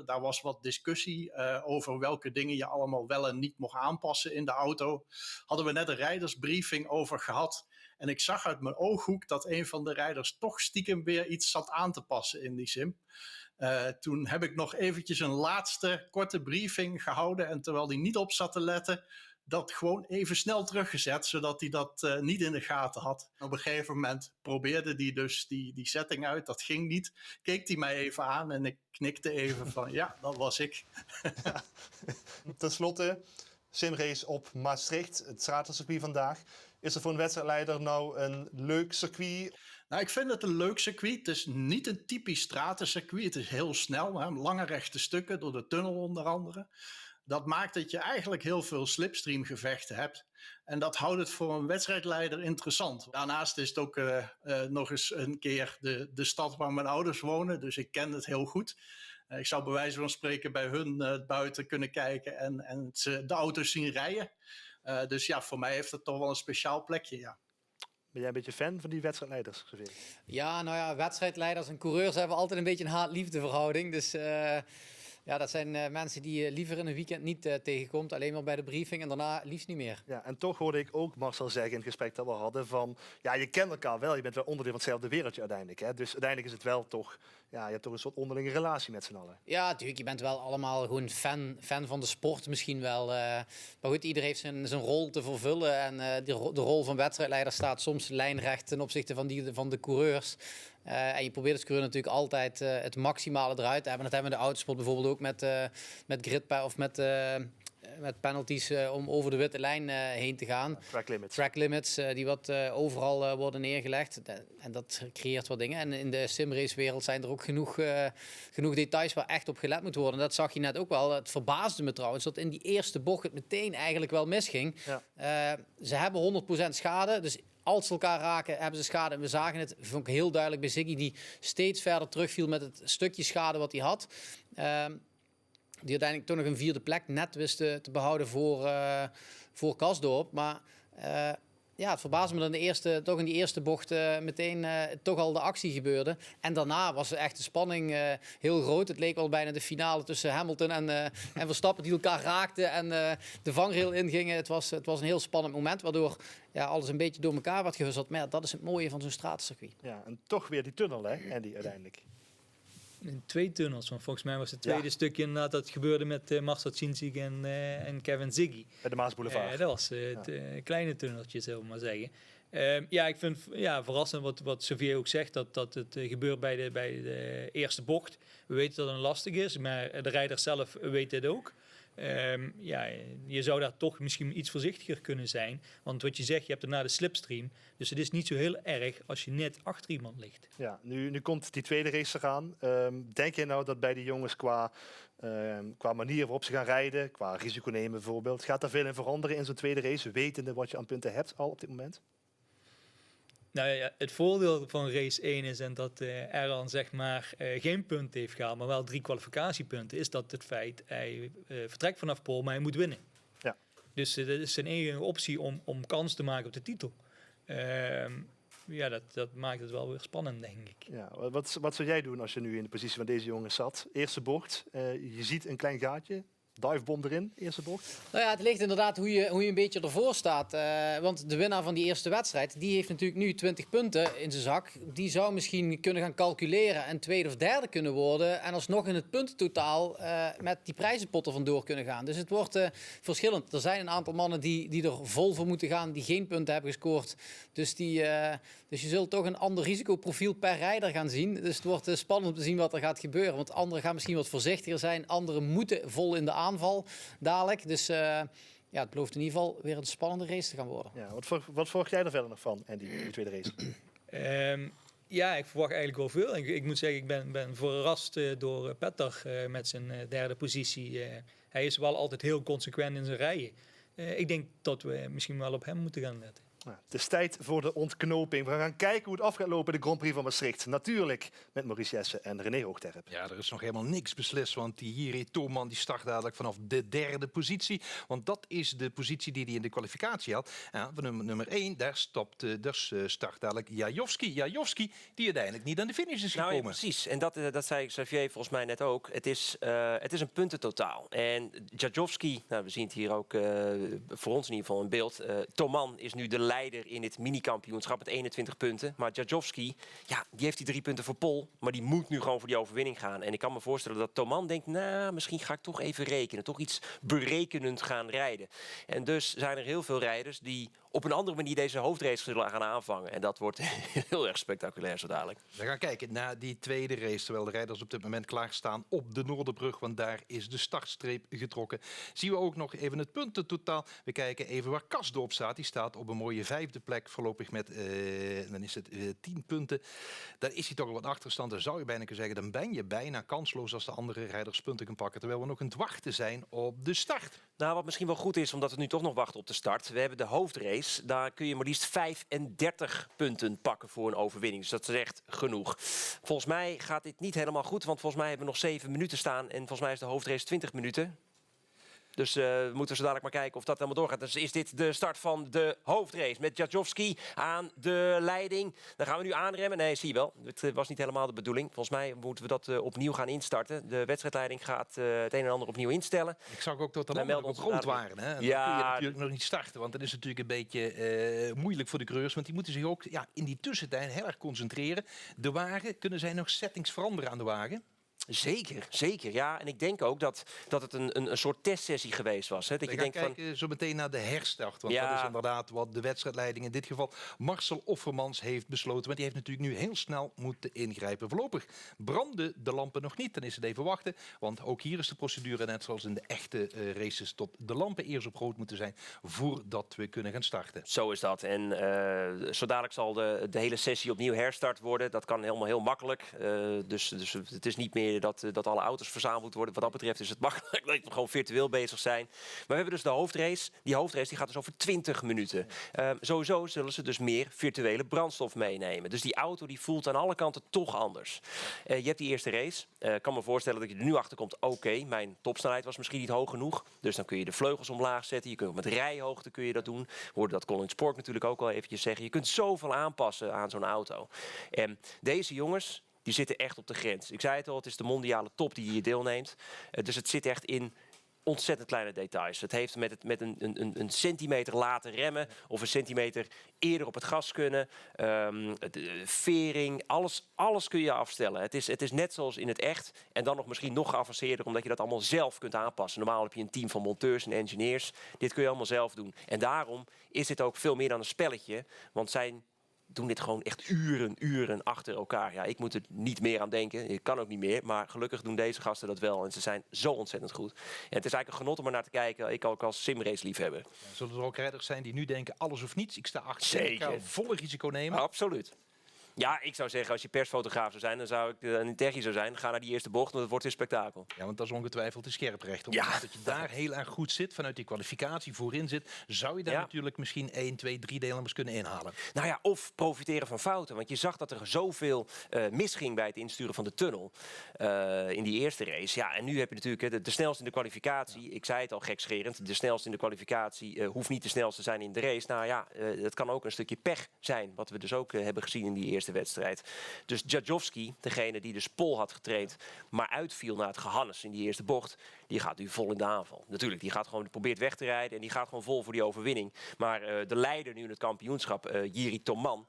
Daar was wat discussie over welke dingen je allemaal wel en niet mocht aanpassen in de auto. Hadden we net een rijdersbriefing over gehad. En ik zag uit mijn ooghoek dat een van de rijders toch stiekem weer iets zat aan te passen in die sim. Toen heb ik nog eventjes een laatste korte briefing gehouden. En terwijl hij niet op zat te letten, dat gewoon even snel teruggezet, zodat hij dat niet in de gaten had. Op een gegeven moment probeerde hij dus die setting uit. Dat ging niet. Keek hij mij even aan en ik knikte even van ja, dat was ik. Ten slotte, simrace op Maastricht, het stratencircuit vandaag. Is er voor een wedstrijdleider nou een leuk circuit? Nou, ik vind het een leuk circuit. Het is niet een typisch stratencircuit. Het is heel snel, hè? Lange rechte stukken door de tunnel onder andere. Dat maakt dat je eigenlijk heel veel slipstreamgevechten hebt. En dat houdt het voor een wedstrijdleider interessant. Daarnaast is het ook nog eens een keer de stad waar mijn ouders wonen. Dus ik ken het heel goed. Ik zou bij wijze van spreken bij hun buiten kunnen kijken en de auto's zien rijden. Dus ja, voor mij heeft het toch wel een speciaal plekje, ja. Ben jij een beetje fan van die wedstrijdleiders, Xavier? Ja, nou ja, wedstrijdleiders en coureurs hebben altijd een beetje een haat-liefde verhouding. Dus ja, dat zijn mensen die je liever in een weekend niet tegenkomt. Alleen maar bij de briefing en daarna liefst niet meer. Ja, en toch hoorde ik ook Marcel zeggen in het gesprek dat we hadden van... Ja, je kent elkaar wel, je bent wel onderdeel van hetzelfde wereldje uiteindelijk. Hè? Dus uiteindelijk is het wel toch... Ja, je hebt toch een soort onderlinge relatie met z'n allen. Ja, natuurlijk. Je bent wel allemaal gewoon fan van de sport misschien wel. Maar goed, iedereen heeft zijn rol te vervullen. En de rol van wedstrijdleider staat soms lijnrecht ten opzichte van de coureurs. En je probeert als coureur natuurlijk altijd het maximale eruit te hebben. Dat hebben we in de autosport bijvoorbeeld ook met grid of met penalties om over de witte lijn heen te gaan. Track limits die wat overal worden neergelegd. En dat creëert wat dingen. En in de simrace-wereld zijn er ook genoeg details waar echt op gelet moet worden. En dat zag je net ook wel. Het verbaasde me trouwens dat in die eerste bocht het meteen eigenlijk wel misging. Ja. Ze hebben 100% schade, dus als ze elkaar raken, hebben ze schade. En we zagen het, vond ik heel duidelijk bij Ziggy, die steeds verder terugviel met het stukje schade wat hij had. Die uiteindelijk toch nog een vierde plek net wist te behouden voor Kasdorp. Maar ja, het verbaasde me dat toch in die eerste bocht meteen toch al de actie gebeurde. En daarna was echt de spanning heel groot. Het leek wel bijna de finale tussen Hamilton en Verstappen die elkaar raakten en de vangrail ingingen. Het was een heel spannend moment, waardoor alles een beetje door elkaar werd gehusteld. Maar ja, dat is het mooie van zo'n stratencircuit. Ja, en toch weer die tunnel, hè, Andy, uiteindelijk. 2 tunnels, want volgens mij was het tweede stukje inderdaad dat gebeurde met Marcel Cinzig en Kevin Ziggy. Bij de Maasboulevard. Dat was het kleine tunneltje, zullen we maar zeggen. Ik vind verrassend wat Xavier ook zegt, dat het gebeurt bij de eerste bocht. We weten dat het lastig is, maar de rijder zelf weet dit ook. Je zou daar toch misschien iets voorzichtiger kunnen zijn. Want wat je zegt, je hebt daarna de slipstream. Dus het is niet zo heel erg als je net achter iemand ligt. Ja, nu komt die tweede race eraan. Denk je nou dat bij die jongens qua manier waarop ze gaan rijden, qua risico nemen bijvoorbeeld, gaat er veel in veranderen in zo'n tweede race, wetende wat je aan punten hebt al op dit moment? Nou ja, het voordeel van race 1 is en dat Erhan zeg maar geen punten heeft gehaald, maar wel 3 kwalificatiepunten, is dat het feit hij vertrekt vanaf pole, maar hij moet winnen. Ja. Dus dat is zijn enige optie om kans te maken op de titel. Dat maakt het wel weer spannend, denk ik. Ja, wat zou jij doen als je nu in de positie van deze jongens zat? Eerste bocht, je ziet een klein gaatje. Divebom erin, eerste bocht. Nou ja, het ligt inderdaad hoe je een beetje ervoor staat. Want de winnaar van die eerste wedstrijd, die heeft natuurlijk nu 20 punten in zijn zak. Die zou misschien kunnen gaan calculeren en tweede of derde kunnen worden. En alsnog in het puntentotaal met die prijzenpot er vandoor kunnen gaan. Dus het wordt verschillend. Er zijn een aantal mannen die er vol voor moeten gaan, die geen punten hebben gescoord. Dus je zult toch een ander risicoprofiel per rijder gaan zien. Dus het wordt spannend om te zien wat er gaat gebeuren. Want anderen gaan misschien wat voorzichtiger zijn. Anderen moeten vol in de aanval dadelijk. Dus het belooft in ieder geval weer een spannende race te gaan worden. Ja, wat verwacht jij er verder nog van, Andy, in de tweede race? Ik verwacht eigenlijk wel veel. Ik moet zeggen, ik ben verrast door Petter met zijn derde positie. Hij is wel altijd heel consequent in zijn rijden. Ik denk dat we misschien wel op hem moeten gaan letten. Nou, het is tijd voor de ontknoping. We gaan kijken hoe het af gaat lopen de Grand Prix van Maastricht. Natuurlijk met Maurice Jessen en René Hoogterp. Ja, er is nog helemaal niks beslist, want die Jiri Toman die start dadelijk vanaf de 3e positie. Want dat is de positie die hij in de kwalificatie had. Ja, van nummer 1, daar start dadelijk Jajowski. Jajowski die uiteindelijk niet aan de finish is gekomen. Nou ja, precies. En dat zei Xavier volgens mij net ook. Het is een puntentotaal. En Jajowski, nou, we zien het hier ook voor ons in ieder geval in beeld. Toman is nu de leider in het minikampioenschap met 21 punten. Maar Jajowski, ja, die heeft die 3 punten voor Pol. Maar die moet nu gewoon voor die overwinning gaan. En ik kan me voorstellen dat Toman denkt, nou, misschien ga ik toch even rekenen. Toch iets berekenend gaan rijden. En dus zijn er heel veel rijders die op een andere manier deze hoofdrace zullen gaan aanvangen. En dat wordt heel erg spectaculair zo dadelijk. We gaan kijken naar die tweede race, terwijl de rijders op dit moment klaarstaan op de Noorderbrug, want daar is de startstreep getrokken. Zien we ook nog even het puntentotaal. We kijken even waar Kasdorp staat. Die staat op een mooie 5e plek, voorlopig met dan is het 10 punten. Daar is hij toch wat achterstand. Dan zou je bijna kunnen zeggen, dan ben je bijna kansloos als de andere rijders punten kunnen pakken, terwijl we nog aan het wachten zijn op de start. Nou, wat misschien wel goed is, omdat we nu toch nog wachten op de start. We hebben de hoofdrace. Daar kun je maar liefst 35 punten pakken voor een overwinning. Dus dat is echt genoeg. Volgens mij gaat dit niet helemaal goed, want volgens mij hebben we nog 7 minuten staan. En volgens mij is de hoofdrace 20 minuten. Dus we moeten zo dadelijk maar kijken of dat helemaal doorgaat. Dus is dit de start van de hoofdrace met Jajowski aan de leiding. Dan gaan we nu aanremmen. Nee, zie je wel. Het was niet helemaal de bedoeling. Volgens mij moeten we dat opnieuw gaan instarten. De wedstrijdleiding gaat het een en ander opnieuw instellen. Ik zag ook dat de landen op grond waren. Hè? En Ja, dan kun je natuurlijk nog niet starten. Want dat is natuurlijk een beetje moeilijk voor de coureurs. Want die moeten zich ook in die tussentijd heel erg concentreren. De wagen, kunnen zij nog settings veranderen aan de wagen? Zeker, zeker. Ja, en ik denk ook dat het een soort testsessie geweest was. Hè? Dat We je gaan denkt kijken zo meteen naar de herstart. Want Ja. dat is inderdaad wat de wedstrijdleiding in dit geval Marcel Offermans heeft besloten. Want die heeft natuurlijk nu heel snel moeten ingrijpen. Voorlopig branden de lampen nog niet. Dan is het even wachten. Want ook hier is de procedure net zoals in de echte races tot de lampen eerst op rood moeten zijn voordat we kunnen gaan starten. Zo is dat. En zo dadelijk zal de hele sessie opnieuw herstart worden. Dat kan helemaal heel makkelijk. Dus het is niet meer dat alle auto's verzameld worden. Wat dat betreft is het makkelijk dat we gewoon virtueel bezig zijn. Maar we hebben dus de hoofdrace. Die hoofdrace die gaat dus over 20 minuten. Sowieso zullen ze dus meer virtuele brandstof meenemen. Dus die auto die voelt aan alle kanten toch anders. Je hebt die eerste race. Ik kan me voorstellen dat je er nu achter komt. Oké, mijn topsnelheid was misschien niet hoog genoeg. Dus dan kun je de vleugels omlaag zetten. Je kunt met rijhoogte kun je dat doen. We hoorden dat Colin Sport natuurlijk ook wel eventjes zeggen. Je kunt zoveel aanpassen aan zo'n auto. En deze jongens die zitten echt op de grens. Ik zei het al, het is de mondiale top die hier deelneemt. Dus het zit echt in ontzettend kleine details. Het heeft met een centimeter laten remmen of een centimeter eerder op het gas kunnen. De vering, alles kun je afstellen. Het is net zoals in het echt en dan misschien nog geavanceerder omdat je dat allemaal zelf kunt aanpassen. Normaal heb je een team van monteurs en engineers. Dit kun je allemaal zelf doen. En daarom is dit ook veel meer dan een spelletje, want zij doen dit gewoon echt uren achter elkaar. Ja, ik moet er niet meer aan denken. Ik kan ook niet meer. Maar gelukkig doen deze gasten dat wel. En ze zijn zo ontzettend goed. En het is eigenlijk een genot om er naar te kijken. Ik ook als simrace-liefhebber. Zullen er ook rijders zijn die nu denken alles of niets? Ik sta achter. Zeker. Ik ga volle risico nemen. Absoluut. Ja, ik zou zeggen, als je persfotograaf zou zijn, dan zou ik een techie zou zijn. Ga naar die eerste bocht, want het wordt een spektakel. Ja, want dat is ongetwijfeld de scherprecht. Op Ja. het moment dat je daar heel erg goed zit, vanuit die kwalificatie voorin zit, zou je daar natuurlijk misschien 1, 2, 3 deelnemers kunnen inhalen. Nou ja, of profiteren van fouten. Want je zag dat er zoveel misging bij het insturen van de tunnel in die eerste race. Ja, en nu heb je natuurlijk de snelste in de kwalificatie. Ik zei het al gekscherend, de snelste in de kwalificatie hoeft niet de snelste te zijn in de race. Nou ja, dat kan ook een stukje pech zijn, wat we dus ook hebben gezien in die eerste wedstrijd. Dus Jajowski, degene die dus Pol had getraind, maar uitviel na het gehannes in die eerste bocht, die gaat nu vol in de aanval. Natuurlijk, die gaat gewoon probeert weg te rijden en die gaat gewoon vol voor die overwinning. Maar de leider nu in het kampioenschap, Jiri Toman,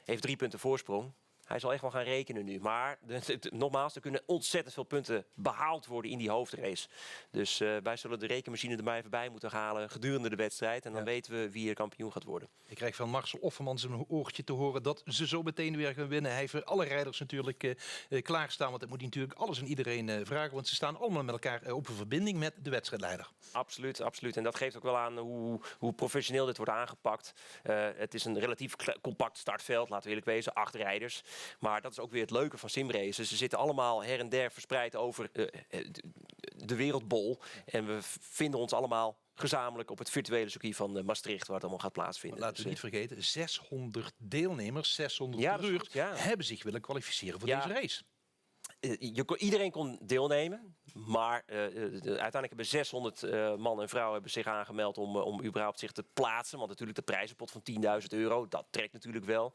heeft 3 punten voorsprong. Hij zal echt wel gaan rekenen nu. Maar nogmaals, er kunnen ontzettend veel punten behaald worden in die hoofdrace. Dus wij zullen de rekenmachine er maar even bij moeten halen gedurende de wedstrijd. En dan weten we wie er kampioen gaat worden. Ik krijg van Marcel Offermans een oortje te horen dat ze zo meteen weer gaan winnen. Hij heeft voor alle rijders natuurlijk klaarstaan. Want dat moet hij natuurlijk alles en iedereen vragen. Want ze staan allemaal met elkaar op een verbinding met de wedstrijdleider. Absoluut, absoluut. En dat geeft ook wel aan hoe professioneel dit wordt aangepakt. Het is een relatief compact startveld, laten we eerlijk wezen. 8 rijders. Maar dat is ook weer het leuke van simracen. Ze zitten allemaal her en der verspreid over de wereldbol. En we vinden ons allemaal gezamenlijk op het virtuele circuit van Maastricht, waar het allemaal gaat plaatsvinden. Laten we Dus, niet vergeten, 600 deelnemers, 600 Ja, dat is coureurs goed, ja. hebben zich willen kwalificeren voor Ja. deze race. Iedereen kon deelnemen, maar uiteindelijk hebben 600 man en vrouw hebben zich aangemeld om überhaupt zich te plaatsen. Want natuurlijk de prijzenpot van €10.000, dat trekt natuurlijk wel.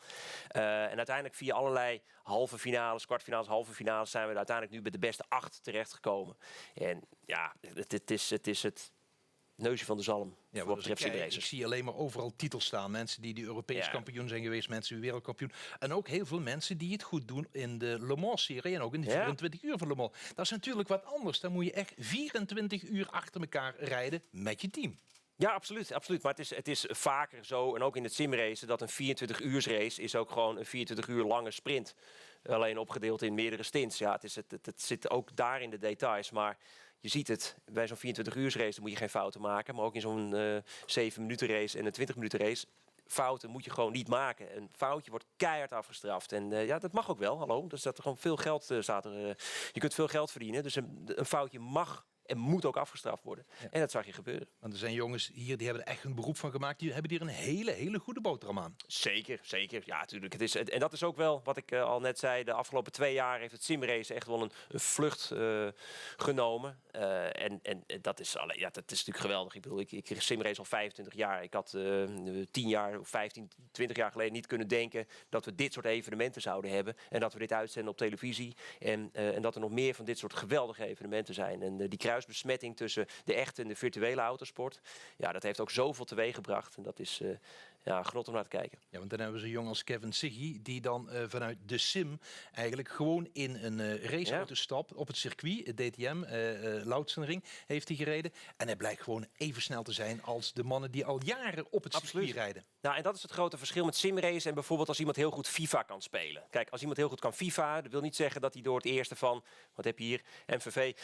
En uiteindelijk via allerlei halve finales, kwartfinales, halve finales zijn we er uiteindelijk nu bij de beste 8 terechtgekomen. En ja, het is het neusje van de zalm. Ja, voor wat betreft ik simracers. zie alleen maar overal titels staan. Mensen die Europees Ja. kampioen zijn geweest, mensen die wereldkampioen. En ook heel veel mensen die het goed doen in de Le Mans-serie en ook in de Ja. 24 uur van Le Mans. Dat is natuurlijk wat anders. Dan moet je echt 24 uur achter elkaar rijden met je team. Ja, absoluut, absoluut. Maar het is vaker zo, en ook in het simracen, dat een 24-uursrace is ook gewoon een 24 uur lange sprint. Alleen opgedeeld in meerdere stints. Ja, het zit ook daar in de details. Maar je ziet het, bij zo'n 24-uursrace moet je geen fouten maken. Maar ook in zo'n 7-minuten race en een 20-minuten race, fouten moet je gewoon niet maken. Een foutje wordt keihard afgestraft. En ja, dat mag ook wel, hallo. Er staat er gewoon veel geld, je kunt veel geld verdienen. Dus een foutje mag en moet ook afgestraft worden. Ja. En dat zag je gebeuren. Want er zijn jongens hier die hebben er echt een beroep van gemaakt. Die hebben hier een hele goede boterham aan. Zeker, zeker. Ja, natuurlijk. En dat is ook wel wat ik al net zei. De afgelopen 2 jaar heeft het simracen echt wel een vlucht genomen. En dat is natuurlijk geweldig. Ik bedoel, ik simrace al 25 jaar. Ik had 10 jaar, 15, 20 jaar geleden niet kunnen denken dat we dit soort evenementen zouden hebben. En dat we dit uitzenden op televisie. En dat er nog meer van dit soort geweldige evenementen zijn. En die kruisbesmetting tussen de echte en de virtuele autosport. Ja, dat heeft ook zoveel teweeggebracht. En dat is genot om naar te kijken. Ja, want dan hebben we zo'n jongen als Kevin Siggy, die dan vanuit de sim eigenlijk gewoon in een raceauto stapt op het circuit, het DTM, Loutsenring, heeft hij gereden. En hij blijkt gewoon even snel te zijn als de mannen die al jaren op het circuit rijden. Nou, en dat is het grote verschil met simracen en bijvoorbeeld als iemand heel goed FIFA kan spelen. Kijk, als iemand heel goed kan FIFA, dat wil niet zeggen dat hij door het eerste van, wat heb je hier, MVV,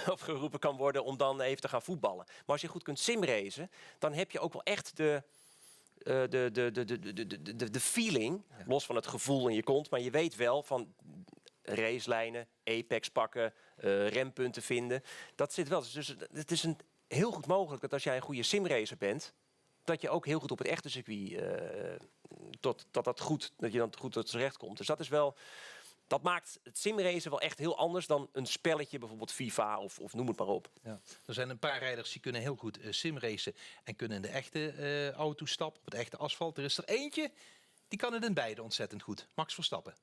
opgeroepen kan worden om dan even te gaan voetballen. Maar als je goed kunt simracen, dan heb je ook wel echt de feeling, los van het gevoel in je kont, maar je weet wel van racelijnen, apex pakken, rempunten vinden. Dat zit wel. Dus het is heel goed mogelijk dat als jij een goede simracer bent, dat je ook heel goed op het echte circuit, dat je dan goed tot z'n recht komt. Dus dat is wel. Dat maakt het simracen wel echt heel anders dan een spelletje, bijvoorbeeld FIFA of noem het maar op. Ja. Er zijn een paar rijders die kunnen heel goed simracen en kunnen in de echte auto stappen, op het echte asfalt. Er is er eentje, die kan het in beide ontzettend goed. Max Verstappen.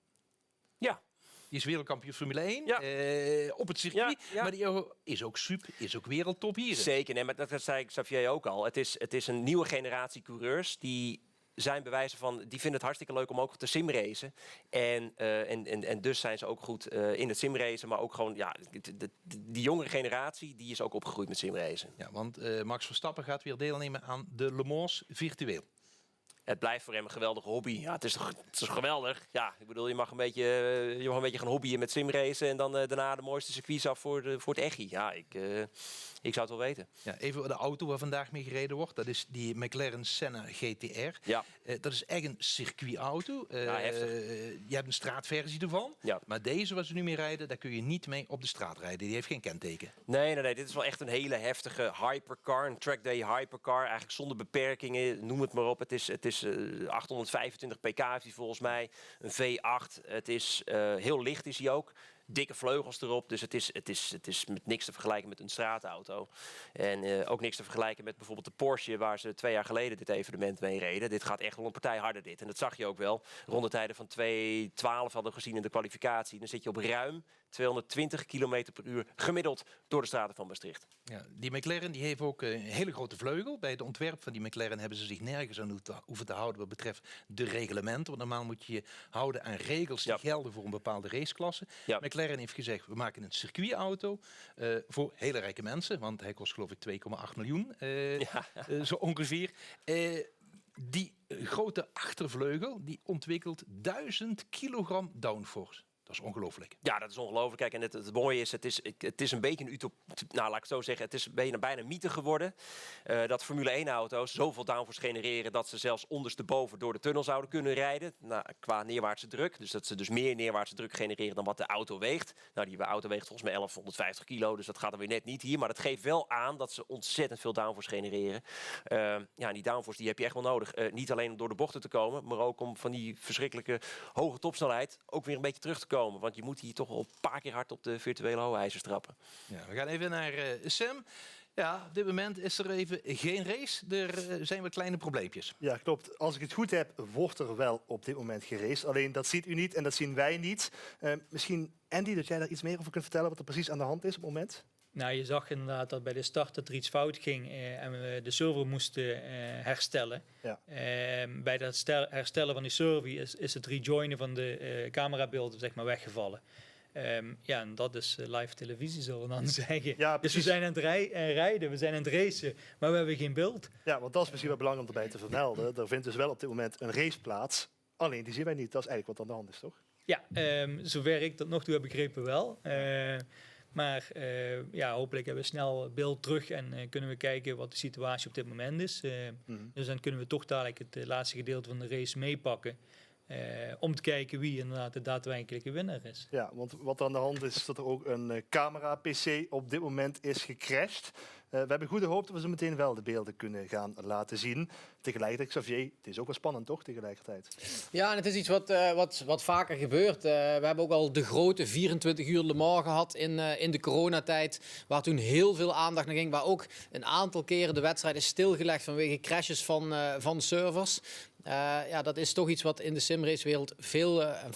Ja. Die is wereldkampioen Formule 1 op het circuit. Ja, ja. Maar die is ook super, is ook wereldtop hier. Zeker, nee, maar dat zei Xavier ook al. Het is een nieuwe generatie coureurs die zijn bewijzen van, die vinden het hartstikke leuk om ook te simracen. En dus zijn ze ook goed in het simracen, maar ook gewoon, ja, die jongere generatie, die is ook opgegroeid met simracen. Ja, want Max Verstappen gaat weer deelnemen aan de Le Mans virtueel. Het blijft voor hem een geweldige hobby. Ja, het is toch geweldig. Ja, ik bedoel, je mag een beetje gaan hobbyen met simracen en dan daarna de mooiste circuits af voor het echi. Ja, ik zou het wel weten. Ja, even de auto waar vandaag mee gereden wordt. Dat is die McLaren Senna GTR. Ja. Dat is echt een circuitauto. Heftig. Je hebt een straatversie ervan. Ja. Maar deze waar ze nu mee rijden, daar kun je niet mee op de straat rijden. Die heeft geen kenteken. Nee. Dit is wel echt een hele heftige hypercar. Een trackday hypercar. Eigenlijk zonder beperkingen. Noem het maar op. Het is 825 pk heeft hij volgens mij. Een V8. Het is heel licht is hij ook. Dikke vleugels erop, dus het is met niks te vergelijken met een straatauto. En ook niks te vergelijken met bijvoorbeeld de Porsche, waar ze 2 jaar geleden dit evenement mee reden. Dit gaat echt wel een partij harder dit. En dat zag je ook wel. Rondetijden van 2:12 hadden we gezien in de kwalificatie. Dan zit je op ruim 220 km per uur gemiddeld door de straten van Maastricht. Ja, die McLaren die heeft ook een hele grote vleugel. Bij het ontwerp van die McLaren hebben ze zich nergens aan hoeven te houden wat betreft de reglementen. Want normaal moet je je houden aan regels die gelden voor een bepaalde raceklasse. Ja. McLaren heeft gezegd, we maken een circuitauto voor hele rijke mensen. Want hij kost geloof ik 2,8 miljoen, zo ongeveer. Die grote achtervleugel die ontwikkelt 1000 kilogram downforce. Dat is ongelooflijk. Ja, dat is ongelooflijk. Kijk, en het mooie is, het is een beetje een utopie. Nou, laat ik het zo zeggen. Het is bijna een mythe geworden. Dat Formule 1-auto's zoveel downforce genereren dat ze zelfs ondersteboven door de tunnel zouden kunnen rijden. Nou, qua neerwaartse druk. Dus dat ze dus meer neerwaartse druk genereren dan wat de auto weegt. Nou, die auto weegt volgens mij 1150 kilo. Dus dat gaat er weer net niet hier. Maar dat geeft wel aan dat ze ontzettend veel downforce genereren. Ja, en die downforce die heb je echt wel nodig. Niet alleen om door de bochten te komen, maar ook om van die verschrikkelijke hoge topsnelheid ook weer een beetje terug te komen. Want je moet hier toch wel een paar keer hard op de virtuele hooijzers trappen. Ja, we gaan even naar Sam. Ja, op dit moment is er even geen race. Er zijn wat kleine probleempjes. Ja, klopt. Als ik het goed heb, wordt er wel op dit moment geraced. Alleen dat ziet u niet en dat zien wij niet. Misschien, Andy, dat jij daar iets meer over kunt vertellen wat er precies aan de hand is op het moment? Nou, je zag inderdaad dat bij de start dat er iets fout ging en we de server moesten herstellen. Ja. Bij dat herstellen van die server is het rejoinen van de camerabeelden zeg maar weggevallen. Ja, en dat is live televisie, zullen we dan zeggen. Ja, dus we zijn aan het rijden, we zijn aan het racen, maar we hebben geen beeld. Ja, want dat is misschien wel belangrijk om erbij te vermelden. Er vindt dus wel op dit moment een race plaats. Alleen die zien wij niet. Dat is eigenlijk wat aan de hand is, toch? Ja, zover ik tot nog toe heb begrepen wel. Maar ja, hopelijk hebben we snel beeld terug en kunnen we kijken wat de situatie op dit moment is. Dus dan kunnen we toch dadelijk het laatste gedeelte van de race meepakken. Om te kijken wie inderdaad de daadwerkelijke winnaar is. Ja, want wat er aan de hand is dat er ook een camera-pc op dit moment is gecrashed. We hebben goede hoop dat we zo meteen wel de beelden kunnen gaan laten zien. Tegelijkertijd, Xavier, het is ook wel spannend toch tegelijkertijd? Ja, en het is iets wat vaker gebeurt. We hebben ook al de grote 24 uur Le Mans gehad in de coronatijd. Waar toen heel veel aandacht naar ging. Waar ook een aantal keren de wedstrijd is stilgelegd vanwege crashes van servers. Ja, dat is toch iets wat in de simracewereld veel en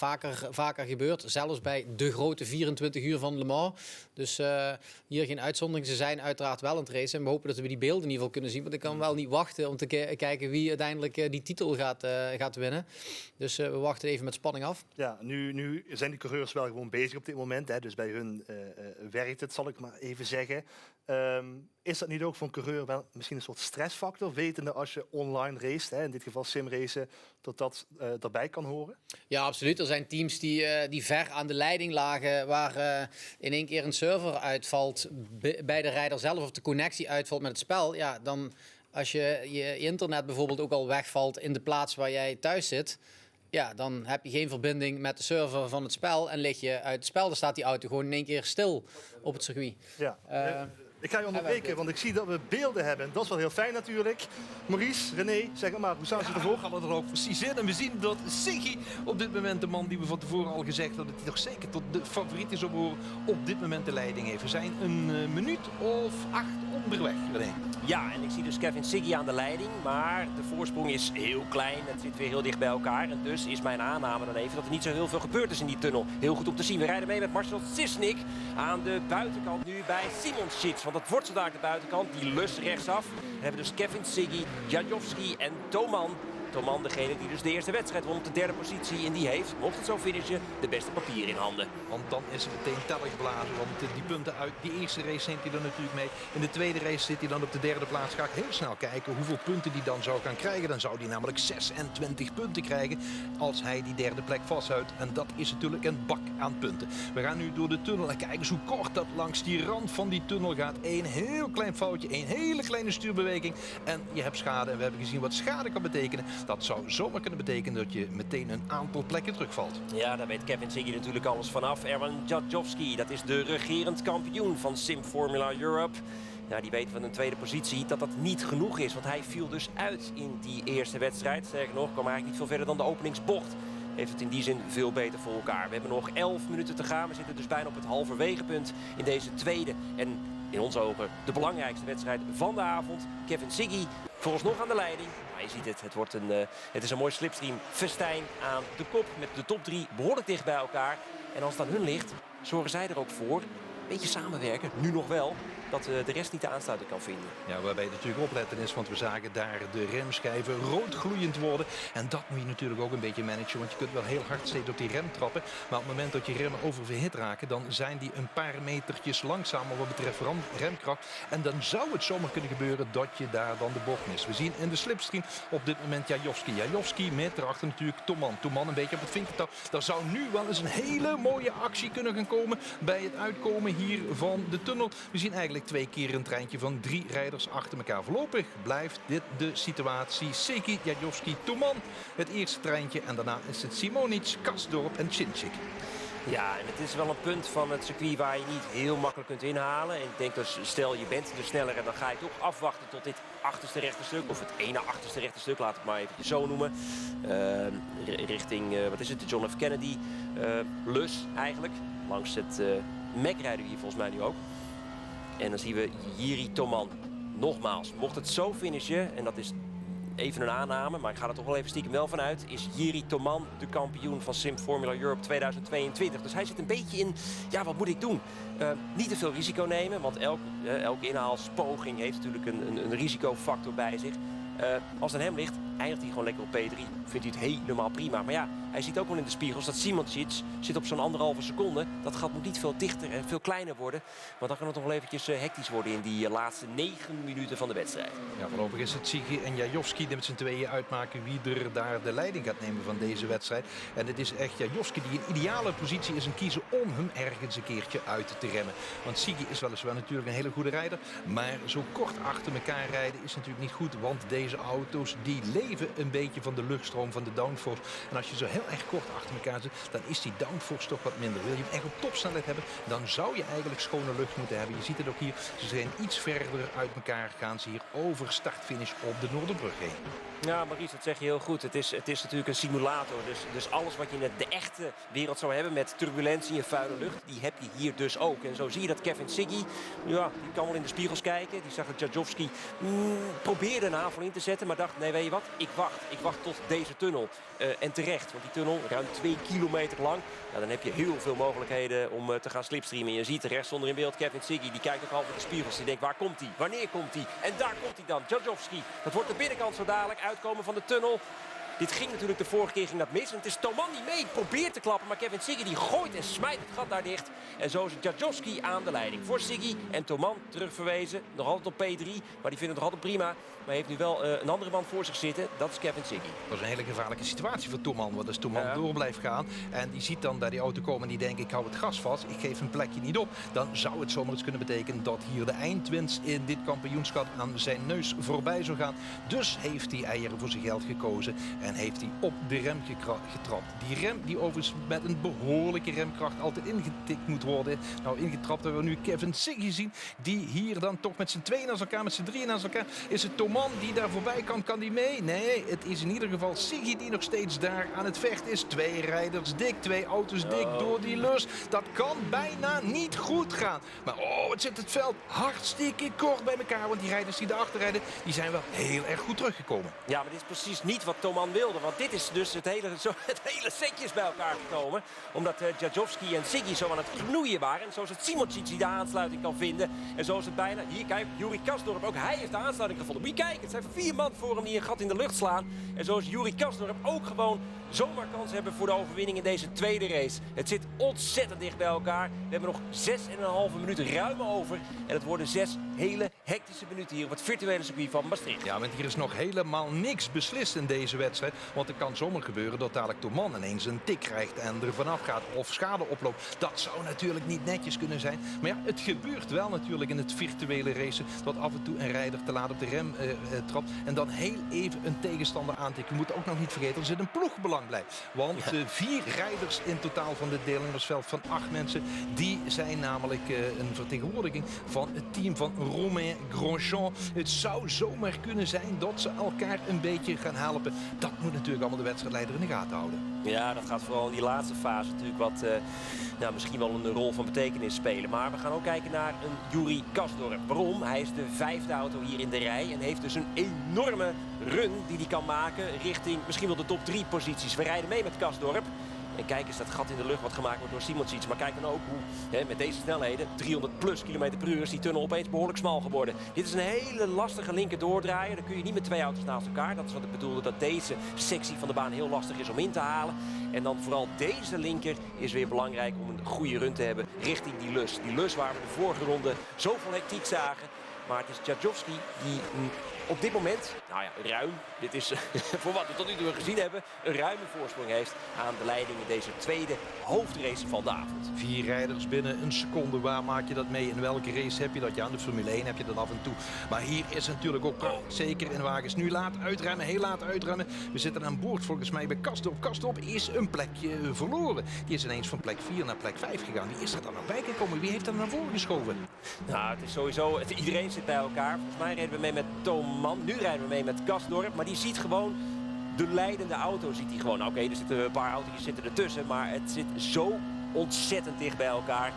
vaker gebeurt. Zelfs bij de grote 24 uur van Le Mans. Dus hier geen uitzondering. Ze zijn uiteraard wel aan het racen. En we hopen dat we die beelden in ieder geval kunnen zien. Want ik kan wel niet wachten om te kijken wie uiteindelijk die titel gaat winnen. Dus we wachten even met spanning af. Ja, nu zijn die coureurs wel gewoon bezig op dit moment. Hè, dus bij hun werkt het, zal ik maar even zeggen. Is dat niet ook voor een coureur wel misschien een soort stressfactor? Wetende als je online racet, hè, in dit geval simracen, dat erbij kan horen? Ja, absoluut. Er zijn teams die ver aan de leiding lagen, waar in één keer een server uitvalt bij de rijder zelf of de connectie uitvalt met het spel. Ja, dan als je internet bijvoorbeeld ook al wegvalt in de plaats waar jij thuis zit, ja, dan heb je geen verbinding met de server van het spel en lig je uit het spel. Dan staat die auto gewoon in één keer stil op het circuit. Ja. Ik ga je onderbreken, want ik zie dat we beelden hebben. En dat is wel heel fijn natuurlijk. Maurice, René, zeg maar, hoe staan ze ervoor? We gaan er ook precies in. En we zien dat Siggy op dit moment, de man die we van tevoren al gezegd hadden, dat hij toch zeker tot de favoriet is op dit moment de leiding heeft. We zijn een minuut of 8 onderweg, René. Ja, en ik zie dus Kevin Siggy aan de leiding. Maar de voorsprong is heel klein. Het zit weer heel dicht bij elkaar. En dus is mijn aanname dan even dat er niet zo heel veel gebeurd is in die tunnel. Heel goed om te zien. We rijden mee met Marcel Sisnik aan de buitenkant nu bij Simonschitz. Want dat wordt zo daar de buitenkant. Die lus rechtsaf. Dan hebben we dus Kevin Siggy, Jajowski en Toman. Toman, degene die dus de eerste wedstrijd won op de 3e positie. En die heeft, mocht het zo finishen, de beste papier in handen. Want dan is het meteen tellig geblazen. Want die punten uit die eerste race neemt hij dan natuurlijk mee. In de tweede race zit hij dan op de 3e plaats. Ga ik heel snel kijken hoeveel punten hij dan zou gaan krijgen. Dan zou hij namelijk 26 punten krijgen als hij die 3e plek vasthoudt. En dat is natuurlijk een bak aan punten. We gaan nu door de tunnel en kijken eens hoe kort dat langs die rand van die tunnel gaat. Eén heel klein foutje, één hele kleine stuurbeweging. En je hebt schade. En we hebben gezien wat schade kan betekenen. Dat zou zomaar kunnen betekenen dat je meteen een aantal plekken terugvalt. Ja, daar weet Kevin Siggy natuurlijk alles vanaf. Erwan Jajowski, dat is de regerend kampioen van Sim Formula Europe. Ja, die weet van een 2e positie dat dat niet genoeg is. Want hij viel dus uit in die eerste wedstrijd. Sterker nog, kwam eigenlijk niet veel verder dan de openingsbocht. Heeft het in die zin veel beter voor elkaar. We hebben nog 11 minuten te gaan. We zitten dus bijna op het halverwegepunt in deze tweede en in onze ogen de belangrijkste wedstrijd van de avond. Kevin Siggy vooralsnog aan de leiding. Maar je ziet het is een mooi slipstream festijn aan de kop met de top 3 behoorlijk dicht bij elkaar. En als het aan hun ligt, zorgen zij er ook voor. Beetje samenwerken, nu nog wel. dat de rest niet de aansluiting kan vinden. Ja, waarbij het natuurlijk opletten is, want we zagen daar de remschijven rood gloeiend worden. En dat moet je natuurlijk ook een beetje managen, want je kunt wel heel hard steeds op die rem trappen. Maar op het moment dat je remmen oververhit raken, dan zijn die een paar metertjes langzamer wat betreft remkracht. En dan zou het zomaar kunnen gebeuren dat je daar dan de bocht mist. We zien in de slipstream op dit moment Jajowski. Jajowski met daarachter natuurlijk Thoman. Thoman een beetje op het vinkertouw. Daar zou nu wel eens een hele mooie actie kunnen gaan komen bij het uitkomen hier van de tunnel. We zien eigenlijk 2 keer een treintje van 3 rijders achter elkaar. Voorlopig blijft dit de situatie. Seki, Jajowski, Thoman het eerste treintje. En daarna is het Simonic, Kasdorp en Czincik. Ja, en het is wel een punt van het circuit waar je niet heel makkelijk kunt inhalen. En ik denk dat stel je bent de snellere, dan ga je toch afwachten tot dit achterste rechte stuk. Of het ene achterste rechte stuk, laat het maar even zo noemen. Richting, wat is het, de John F. Kennedy lus eigenlijk. Langs het Mac rijden we hier volgens mij nu ook. En dan zien we Jiri Thoman. Nogmaals, mocht het zo finishen, en dat is even een aanname, maar ik ga er toch wel even stiekem wel vanuit, is Jiri Thoman de kampioen van Sim Formula Europe 2022. Dus hij zit een beetje in, ja, wat moet ik doen? Niet te veel risico nemen, want elke inhaalspoging heeft natuurlijk een risicofactor bij zich. Als het aan hem ligt, eindigt hij gewoon lekker op P3. Vindt hij het helemaal prima. Maar ja, hij ziet ook wel in de spiegels dat Simoncic zit op zo'n 1,5 seconde. Dat gat moet niet veel dichter en veel kleiner worden. Want dan kan het nog wel eventjes hectisch worden in die laatste 9 minuten van de wedstrijd. Ja, voorlopig is het Sigi en Jajowski die met z'n tweeën uitmaken wie er daar de leiding gaat nemen van deze wedstrijd. En het is echt Jajowski die in ideale positie is en kiezen om hem ergens een keertje uit te remmen. Want Sigi is weliswaar natuurlijk een hele goede rijder. Maar zo kort achter elkaar rijden is natuurlijk niet goed. Want deze auto's die leven een beetje van de luchtstroom, van de downforce. En als je zo heel erg kort achter elkaar zit, dan is die downforce toch wat minder. Wil je hem echt op topsnelheid hebben, dan zou je eigenlijk schone lucht moeten hebben. Je ziet het ook hier, ze zijn iets verder uit elkaar, gaan ze hier over start-finish op de Noorderbrug heen. Ja, Maurice, dat zeg je heel goed. Het is natuurlijk een simulator. Dus alles wat je in de echte wereld zou hebben met turbulentie en vuile lucht, die heb je hier dus ook. En zo zie je dat Kevin Siggy, ja, die kan wel in de spiegels kijken. Die zag dat Jajowski probeerde een aanval in te zetten, maar dacht, nee, weet je wat, ik wacht tot deze tunnel. En terecht, want die tunnel, ruim 2 kilometer lang, ja, dan heb je heel veel mogelijkheden om te gaan slipstreamen. Je ziet rechts onder in beeld Kevin Siggy, die kijkt ook half in de spiegels. Die denkt, waar komt hij? Wanneer komt hij? En daar komt hij dan, Jajowski. Dat wordt de binnenkant zo dadelijk, uitkomen van de tunnel. Dit ging natuurlijk de vorige keer ging dat mis. En het is Thoman die mee probeert te klappen. Maar Kevin Siggy die gooit en smijt het gat daar dicht. En zo is Jajowski aan de leiding. Voor Siggy en Thoman terugverwezen. Nog altijd op P3. Maar die vinden het nog altijd prima. Maar heeft nu wel een andere man voor zich zitten. Dat is Kevin Siggy. Dat is een hele gevaarlijke situatie voor Thoman. Want als Thoman door blijft gaan en die ziet dan bij die auto komen en die denkt, ik hou het gas vast, ik geef een plekje niet op. Dan zou het zomaar eens kunnen betekenen dat hier de eindwinst in dit kampioenschap aan zijn neus voorbij zou gaan. Dus heeft hij eieren voor zijn geld gekozen en heeft hij op de rem getrapt. Die rem die overigens met een behoorlijke remkracht altijd ingetikt moet worden. Nou, ingetrapt hebben we nu Kevin Siggy zien. Die hier dan toch met z'n tweeën naast elkaar, met z'n drieën naast elkaar. Is het Thoman die daar voorbij kan die mee? Nee, het is in ieder geval Siggy die nog steeds daar aan het vechten is. 2 rijders dik, 2 auto's dik door die lus. Dat kan bijna niet goed gaan. Maar oh, het zit het veld hartstikke kort bij elkaar. Want die rijders die daarachter rijden, die zijn wel heel erg goed teruggekomen. Ja, maar dit is precies niet wat Thoman wilde. Want dit is dus het hele setje is bij elkaar gekomen. Omdat Jajowski en Siggy zo aan het knoeien waren. En zo is het Simoncic die de aansluiting kan vinden. En zo is het bijna, hier kijk, Juri Kasdorp, ook hij heeft de aansluiting gevonden. Moet je kijken, het zijn 4 man voor hem die een gat in de lucht slaan. En zo is Juri Kasdorp ook gewoon zomaar kans hebben voor de overwinning in deze tweede race. Het zit ontzettend dicht bij elkaar. We hebben nog 6,5 minuten ruim over. En het worden 6 hele hectische minuten hier op het virtuele circuit van Maastricht. Ja, want hier is nog helemaal niks beslist in deze wedstrijd. Want het kan zomaar gebeuren dat dadelijk Thoman ineens een tik krijgt en er vanaf gaat of schade oploopt. Dat zou natuurlijk niet netjes kunnen zijn. Maar ja, het gebeurt wel natuurlijk in het virtuele racen dat af en toe een rijder te laat op de rem trapt en dan heel even een tegenstander aantikt. Je moet ook nog niet vergeten, er zit een ploegbelang bij. Want 4 rijders in totaal van dit deelnemersveld van 8 mensen, die zijn namelijk een vertegenwoordiging van het team van Romain Grosjean. Het zou zomaar kunnen zijn dat ze elkaar een beetje gaan helpen. Dat moet natuurlijk allemaal de wedstrijdleider in de gaten houden. Ja, dat gaat vooral in die laatste fase natuurlijk wat misschien wel een rol van betekenis spelen. Maar we gaan ook kijken naar een Juri Kasdorp. Waarom? Hij is de 5e auto hier in de rij en heeft dus een enorme run die hij kan maken richting misschien wel de top 3 posities. We rijden mee met Kasdorp. En kijk eens dat gat in de lucht wat gemaakt wordt door Simonsic. Maar kijk dan ook hoe met deze snelheden, 300 plus km per uur, is die tunnel opeens behoorlijk smal geworden. Dit is een hele lastige linker doordraaien. Dan kun je niet met 2 auto's naast elkaar. Dat is wat ik bedoelde, dat deze sectie van de baan heel lastig is om in te halen. En dan vooral deze linker is weer belangrijk om een goede run te hebben richting die lus. Die lus waar we de vorige ronde zoveel hectiek zagen. Maar het is Jadjovski die op dit moment, nou ja, ruim, dit is voor wat we tot nu toe gezien hebben, een ruime voorsprong heeft aan de leiding in deze tweede hoofdrace van de avond. 4 rijders binnen een seconde. Waar maak je dat mee? In welke race heb je dat? Ja, in de Formule 1 heb je dat af en toe. Maar hier is het natuurlijk ook prachtig zeker in wagens. Nu laat uitremmen, heel laat uitremmen. We zitten aan boord volgens mij bij Kastorp. Kastorp is een plekje verloren. Die is ineens van plek 4 naar plek 5 gegaan. Wie is er dan nog bij gekomen? Wie heeft er naar voren geschoven? Nou, het is sowieso, iedereen zit bij elkaar. Volgens mij reden we mee met Tom Man. Nu rijden we mee met Kastorp. Maar die ziet gewoon de leidende auto. Ziet hij gewoon. Oké, er zitten een paar auto's zitten ertussen. Maar het zit zo ontzettend dicht bij elkaar.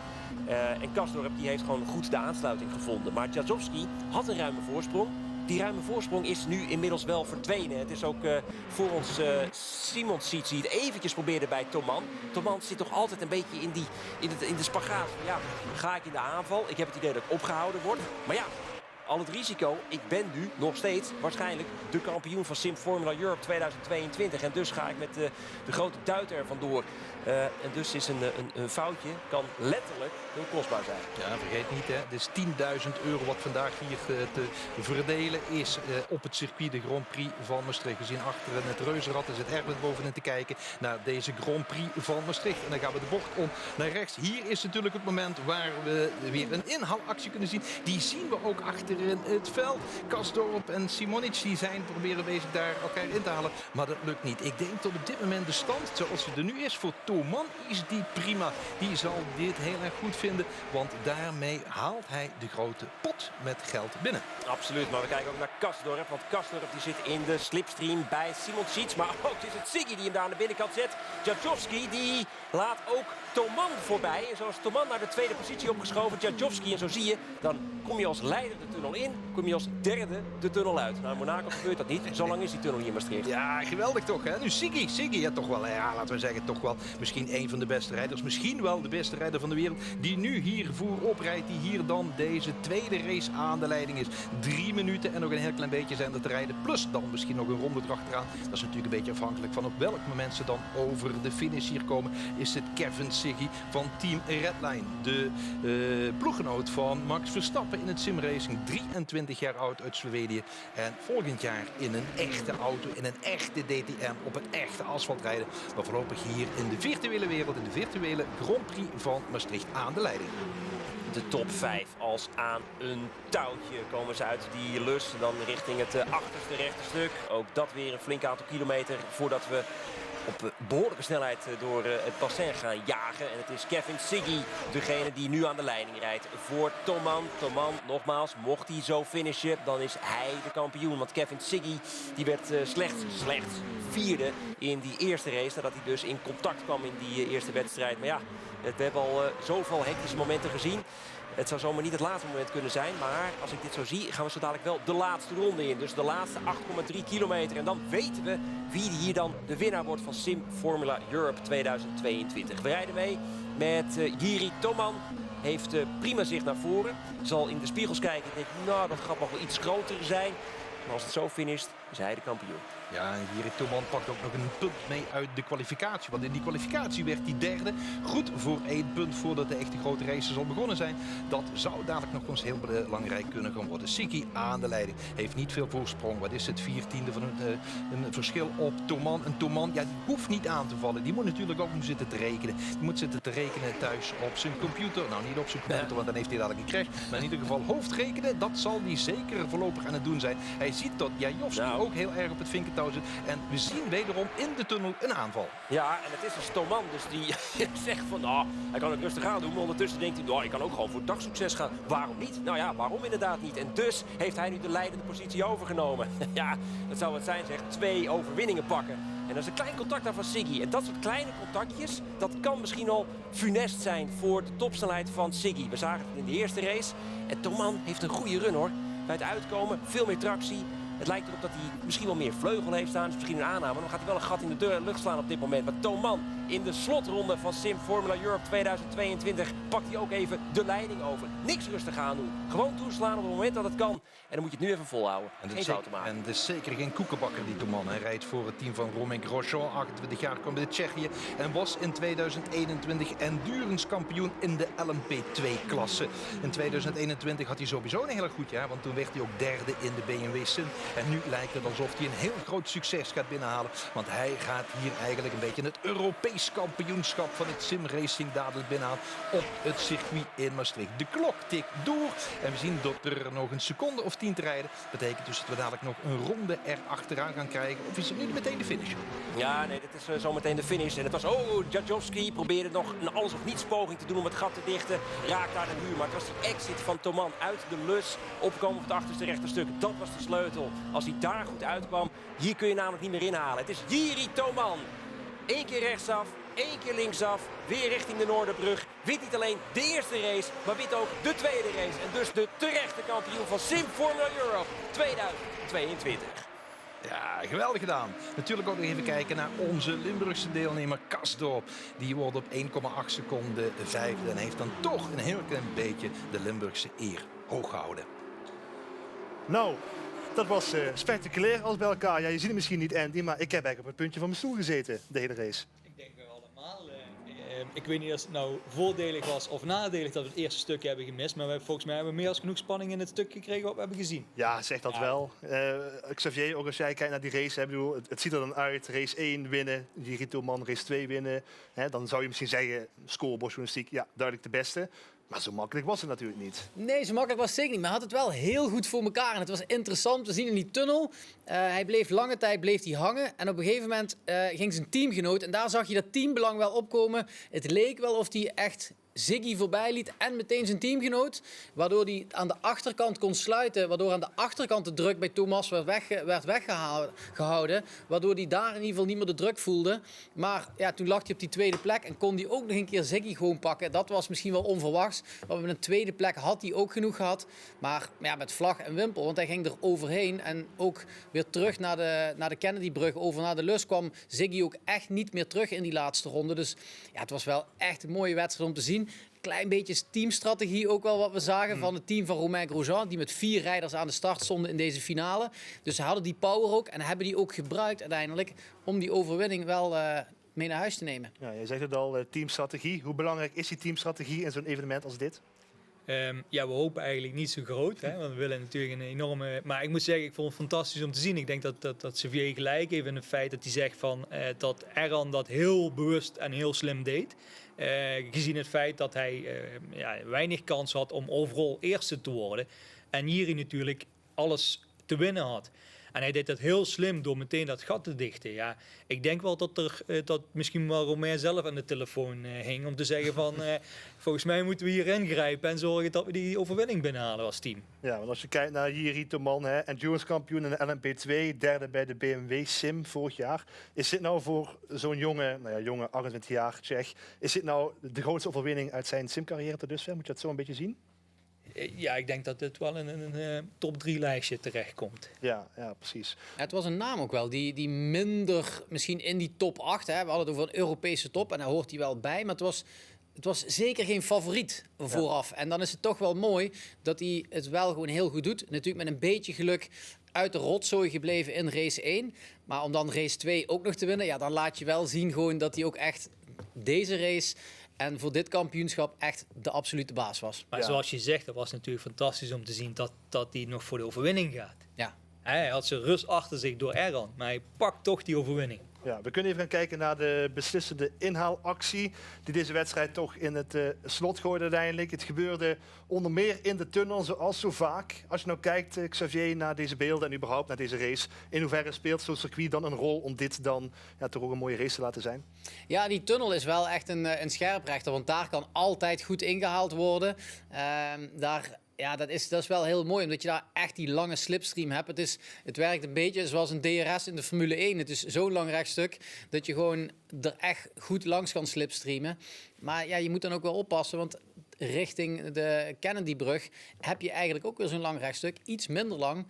En Kastorp die heeft gewoon goed de aansluiting gevonden. Maar Jadjovski had een ruime voorsprong. Die ruime voorsprong is nu inmiddels wel verdwenen. Het is ook voor ons Simonsic die het eventjes probeerde bij Thoman. Thoman zit toch altijd een beetje in de spagaat. Ja, ga ik in de aanval? Ik heb het idee dat ik opgehouden word. Maar ja, al het risico. Ik ben nu nog steeds waarschijnlijk de kampioen van Sim Formula Europe 2022. En dus ga ik met de grote duiter er vandoor. En dus is een foutje kan letterlijk heel kostbaar zijn. Ja, vergeet niet, hè. Het is €10.000 wat vandaag hier te verdelen is op het circuit de Grand Prix van Maastricht. We zien achter het reuzenrad is het Erwin bovenin te kijken naar deze Grand Prix van Maastricht. En dan gaan we de bocht om naar rechts. Hier is natuurlijk het moment waar we weer een inhaalactie kunnen zien. Die zien we ook achterin het veld. Kastorp en Simonic die proberen bezig daar elkaar in te halen. Maar dat lukt niet. Ik denk dat op dit moment de stand zoals die er nu is voor Thoman is die prima. Die zal dit heel erg goed vinden. Want daarmee haalt hij de grote pot met geld binnen. Absoluut, maar we kijken ook naar Kastorp. Want Kastorp die zit in de slipstream bij Simonsic. Maar ook is het Ziggy die hem daar aan de binnenkant zet. Jadjovski die laat ook Thoman voorbij. En zo is Thoman naar de tweede positie opgeschoven. Jadjovski, en zo zie je, dan kom je als leider de tunnel in. Kom je als derde de tunnel uit. Nou, in Monaco gebeurt dat niet. Zo lang is die tunnel hier in Maastricht. Ja, geweldig toch, hè? Nu Ziggy, ja, toch wel, ja, laten we zeggen, toch wel misschien een van de beste rijders. Misschien wel de beste rijder van de wereld. Die nu hier voorop rijdt. Die hier dan deze tweede race aan de leiding is. 3 minuten en nog een heel klein beetje zijn er te rijden. Plus dan misschien nog een ronde erachteraan. Dat is natuurlijk een beetje afhankelijk van op welk moment ze dan over de finish hier komen. Is het Kevin Ziggy van Team Redline. De ploeggenoot van Max Verstappen in het simracing. 23 jaar oud uit Slovenië. En volgend jaar in een echte auto, in een echte DTM, op het echte asfalt rijden. Maar voorlopig hier in de virtuele wereld, in de virtuele Grand Prix van Maastricht aan de leiding. De top 5 als aan een touwtje komen ze uit die lus. Dan richting het achterste rechte stuk. Ook dat weer een flink aantal kilometer voordat we op behoorlijke snelheid door het bassin gaan jagen. En het is Kevin Ziggy, degene die nu aan de leiding rijdt voor Thoman. Thoman, nogmaals, mocht hij zo finishen, dan is hij de kampioen. Want Kevin Ziggy die werd slechts vierde in die eerste race. Nadat hij dus in contact kwam in die eerste wedstrijd. Maar ja, we hebben al zoveel hectische momenten gezien. Het zou zomaar niet het laatste moment kunnen zijn. Maar als ik dit zo zie, gaan we zo dadelijk wel de laatste ronde in. Dus de laatste 8,3 kilometer. En dan weten we wie hier dan de winnaar wordt van Sim Formula Europe 2022. We rijden mee met Jiri Thoman. Heeft prima zicht naar voren. Zal in de spiegels kijken en denkt, nou, dat gaat nog wel iets groter zijn. Maar als het zo finisht, is hij de kampioen. Ja, en Jiri Thoman pakt ook nog een punt mee uit de kwalificatie. Want in die kwalificatie werd hij derde. Goed voor 1 punt voordat de echte grote races al begonnen zijn. Dat zou dadelijk nog eens heel belangrijk kunnen gaan worden. Ziggy aan de leiding. Heeft niet veel voorsprong. Wat is het? 14e van een verschil op Thoman. En Thoman, ja, die hoeft niet aan te vallen. Die moet natuurlijk ook zitten te rekenen. Die moet zitten te rekenen thuis op zijn computer. Nou, niet op zijn computer, want dan heeft hij dadelijk een crash. Maar in ieder geval hoofdrekenen, dat zal hij zeker voorlopig aan het doen zijn. Hij ziet dat Jajowski ook heel erg op het vinkentouw zit. En we zien wederom in de tunnel een aanval. Ja, en het is dus Thoman dus die zegt van, nou, hij kan het rustig aan doen. Maar ondertussen denkt hij, nou, ik kan ook gewoon voor dagsucces gaan. Waarom niet? Nou ja, waarom inderdaad niet? En dus heeft hij nu de leidende positie overgenomen. Ja, dat zou het zijn, zeg. 2 overwinningen pakken. En dat is een klein contact daar van Ziggy. En dat soort kleine contactjes, dat kan misschien al funest zijn voor de topsnelheid van Ziggy. We zagen het in de eerste race. En Thoman heeft een goede run, hoor. Bij het uitkomen, veel meer tractie. Het lijkt erop dat hij misschien wel meer vleugel heeft staan. Dus misschien een aanname. Dan gaat hij wel een gat in de lucht slaan op dit moment. Maar Thoman in de slotronde van Sim Formula Europe 2022 pakt hij ook even de leiding over. Niks rustig aan doen. Gewoon toeslaan op het moment dat het kan. En dan moet je het nu even volhouden. Geen fouten maken. En het is zeker geen koekenbakker, die man. Hij rijdt voor het team van Romain Grosjean. 28 jaar, kwam bij Tsjechië en was in 2021 endurance kampioen in de LMP2-klasse. In 2021 had hij sowieso een heel goed jaar, want toen werd hij ook derde in de BMW Sim. En nu lijkt het alsof hij een heel groot succes gaat binnenhalen, want hij gaat hier eigenlijk een beetje het Europees kampioenschap van het Sim Racing dadelijk binnenhalen op het circuit in Maastricht. De klok tikt door en we zien dat er nog een seconde of 10 te rijden. Dat betekent dus dat we dadelijk nog een ronde erachteraan gaan krijgen. Of is het nu meteen de finish? Ja, nee, dit is zometeen de finish. En het was, Jajowski probeerde nog een alles of niets poging te doen om het gat te dichten. Raakt daar de muur, maar het was die exit van Thoman uit de lus. Opkomen op het achterste rechterstuk, dat was de sleutel. Als hij daar goed uitkwam, hier kun je namelijk niet meer inhalen. Het is Jiri Thoman. 1 keer rechtsaf, 1 keer linksaf, weer richting de Noorderbrug. Wint niet alleen de eerste race, maar wint ook de tweede race. En dus de terechte kampioen van Sim Formula Europe 2022. Ja, geweldig gedaan. Natuurlijk ook nog even kijken naar onze Limburgse deelnemer Kasdorp. Die wordt op 1,8 seconden vijfde en heeft dan toch een heel klein beetje de Limburgse eer hoog gehouden. Nou, dat was spectaculair als bij elkaar. Ja, je ziet het misschien niet, Andy, maar ik heb eigenlijk op het puntje van mijn stoel gezeten de hele race. Ik denk we allemaal. Ik weet niet of het nou voordelig was of nadelig dat we het eerste stukje hebben gemist. Maar volgens mij hebben we meer dan genoeg spanning in het stuk gekregen wat we hebben gezien. Ja, zeg dat wel. Xavier, ook als jij kijkt naar die race, hè, bedoel, het ziet er dan uit. Race 1 winnen, die Thoman race 2 winnen. Hè, dan zou je misschien zeggen, scorebordjournalistiek, ja, duidelijk de beste. Maar zo makkelijk was het natuurlijk niet. Nee, zo makkelijk was het zeker niet. Maar hij had het wel heel goed voor elkaar. En het was interessant te zien in die tunnel. Hij bleef lange tijd hangen. En op een gegeven moment ging zijn teamgenoot. En daar zag je dat teambelang wel opkomen. Het leek wel of hij echt Ziggy voorbij liet en meteen zijn teamgenoot. Waardoor hij aan de achterkant kon sluiten. Waardoor aan de achterkant de druk bij Thomas werd weggehouden. Waardoor hij daar in ieder geval niet meer de druk voelde. Maar ja, toen lag hij op die tweede plek en kon hij ook nog een keer Ziggy gewoon pakken. Dat was misschien wel onverwachts. Maar met een tweede plek had hij ook genoeg gehad. Maar ja, met vlag en wimpel, want hij ging er overheen. En ook weer terug naar de Kennedybrug, over naar de Lus, kwam Ziggy ook echt niet meer terug in die laatste ronde. Dus ja, het was wel echt een mooie wedstrijd om te zien. Klein beetje teamstrategie ook wel wat we zagen van het team van Romain Grosjean, die met 4 rijders aan de start stonden in deze finale. Dus ze hadden die power ook en hebben die ook gebruikt uiteindelijk om die overwinning wel mee naar huis te nemen. Ja, je zegt het al, teamstrategie. Hoe belangrijk is die teamstrategie in zo'n evenement als dit? Ja, we hopen eigenlijk niet zo groot, hè, want we willen natuurlijk een enorme... Maar ik moet zeggen, ik vond het fantastisch om te zien. Ik denk dat Xavier gelijk heeft in het feit dat hij zegt van, dat Eran dat heel bewust en heel slim deed. Gezien het feit dat hij weinig kans had om overal eerste te worden. En Jiri natuurlijk alles te winnen had. En hij deed dat heel slim door meteen dat gat te dichten. Ja, ik denk wel dat misschien wel Romain zelf aan de telefoon hing om te zeggen van... volgens mij moeten we hier ingrijpen en zorgen dat we die overwinning binnenhalen als team. Ja, want als je kijkt naar Jiri Thoman, endurance kampioen in de LMP2, derde bij de BMW Sim vorig jaar. Is dit nou voor zo'n jonge 28 jaar Tsjech, is dit nou de grootste overwinning uit zijn simcarrière tot dusver? Moet je dat zo een beetje zien? Ja, ik denk dat dit wel in een top 3 lijstje terechtkomt. Ja, precies. Ja, het was een naam ook wel, die minder misschien in die top 8. Hè. We hadden het over een Europese top en daar hoort hij wel bij. Maar het was zeker geen favoriet vooraf. Ja. En dan is het toch wel mooi dat hij het wel gewoon heel goed doet. Natuurlijk met een beetje geluk uit de rotzooi gebleven in race 1. Maar om dan race 2 ook nog te winnen, ja, dan laat je wel zien gewoon dat hij ook echt deze race... En voor dit kampioenschap echt de absolute baas was. Maar zoals je zegt, dat was natuurlijk fantastisch om te zien dat hij nog voor de overwinning gaat. Ja. Hij had zijn rust achter zich door Eran, maar hij pakt toch die overwinning. Ja, we kunnen even gaan kijken naar de beslissende inhaalactie die deze wedstrijd toch in het slot gooide uiteindelijk. Het gebeurde onder meer in de tunnel, zoals zo vaak. Als je nou kijkt, Xavier, naar deze beelden en überhaupt naar deze race, in hoeverre speelt zo'n circuit dan een rol om dit dan toch ook een mooie race te laten zijn? Ja, die tunnel is wel echt een scherprechter, want daar kan altijd goed ingehaald worden. Ja, dat is wel heel mooi, omdat je daar echt die lange slipstream hebt. Het werkt een beetje zoals een DRS in de Formule 1. Het is zo'n lang rechtstuk dat je gewoon er echt goed langs kan slipstreamen. Maar ja, je moet dan ook wel oppassen, want richting de Kennedybrug heb je eigenlijk ook weer zo'n lang rechtstuk. Iets minder lang.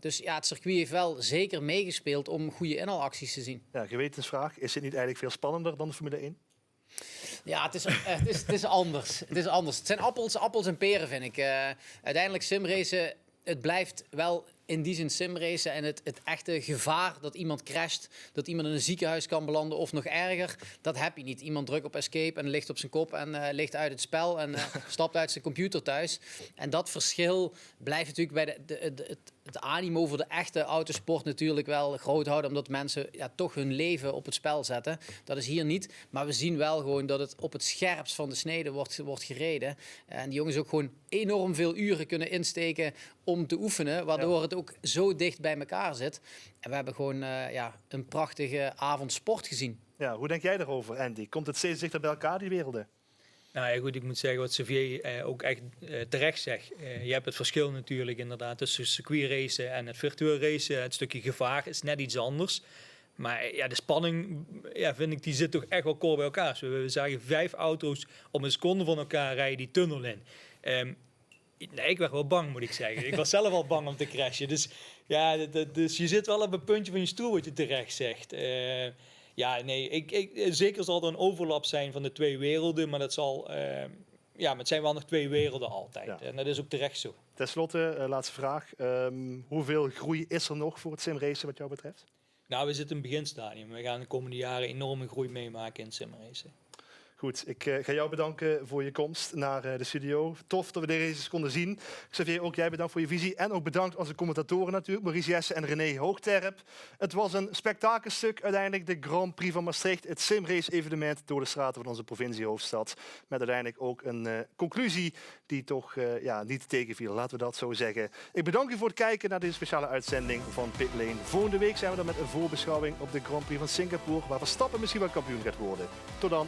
Dus ja, het circuit heeft wel zeker meegespeeld om goede inhaalacties te zien. Ja, gewetensvraag. Is het niet eigenlijk veel spannender dan de Formule 1? Ja, het is anders. Het is anders. Het zijn appels en peren, vind ik. Uiteindelijk simracen, het blijft wel in die zin simracen. En het echte gevaar dat iemand crasht, dat iemand in een ziekenhuis kan belanden of nog erger, dat heb je niet. Iemand drukt op escape en ligt op zijn kop en ligt uit het spel en stapt uit zijn computer thuis. En dat verschil blijft natuurlijk bij het animo voor de echte autosport natuurlijk wel groot houden, omdat mensen toch hun leven op het spel zetten. Dat is hier niet. Maar we zien wel gewoon dat het op het scherpst van de snede wordt gereden. En die jongens ook gewoon enorm veel uren kunnen insteken om te oefenen, waardoor het ook zo dicht bij elkaar zit. En we hebben gewoon een prachtige avond sport gezien. Ja, hoe denk jij daarover, Andy? Komt het steeds dichter bij elkaar, die werelden? Nou ja, goed, ik moet zeggen wat Xavier ook echt terecht zegt. Je hebt het verschil natuurlijk inderdaad tussen circuitracen en het virtueel racen. Het stukje gevaar is net iets anders. Maar ja, de spanning vind ik, die zit toch echt wel kort bij elkaar. Dus we zagen 5 auto's op een seconde van elkaar rijden die tunnel in. Nee, ik werd wel bang, moet ik zeggen. Ik was zelf al bang om te crashen. Dus, dus je zit wel op een puntje van je stoel, wat je terecht zegt. Zeker zal er een overlap zijn van de 2 werelden. Maar dat zal, het zijn wel nog 2 werelden altijd. Ja. En dat is ook terecht zo. Ten slotte, laatste vraag. Hoeveel groei is er nog voor het simracen wat jou betreft? Nou, we zitten in het beginstadium. We gaan de komende jaren enorme groei meemaken in het simracen. Goed, ik ga jou bedanken voor je komst naar de studio. Tof dat we de races konden zien. Xavier, ook jij bedankt voor je visie. En ook bedankt onze commentatoren natuurlijk, Maurice Jesse en René Hoogterp. Het was een spektakelstuk uiteindelijk, de Grand Prix van Maastricht. Het simrace-evenement door de straten van onze provinciehoofdstad. Met uiteindelijk ook een conclusie die toch niet tegenviel, laten we dat zo zeggen. Ik bedank u voor het kijken naar deze speciale uitzending van Pit Lane. Volgende week zijn we dan met een voorbeschouwing op de Grand Prix van Singapore, waar Verstappen misschien wel kampioen gaat worden. Tot dan.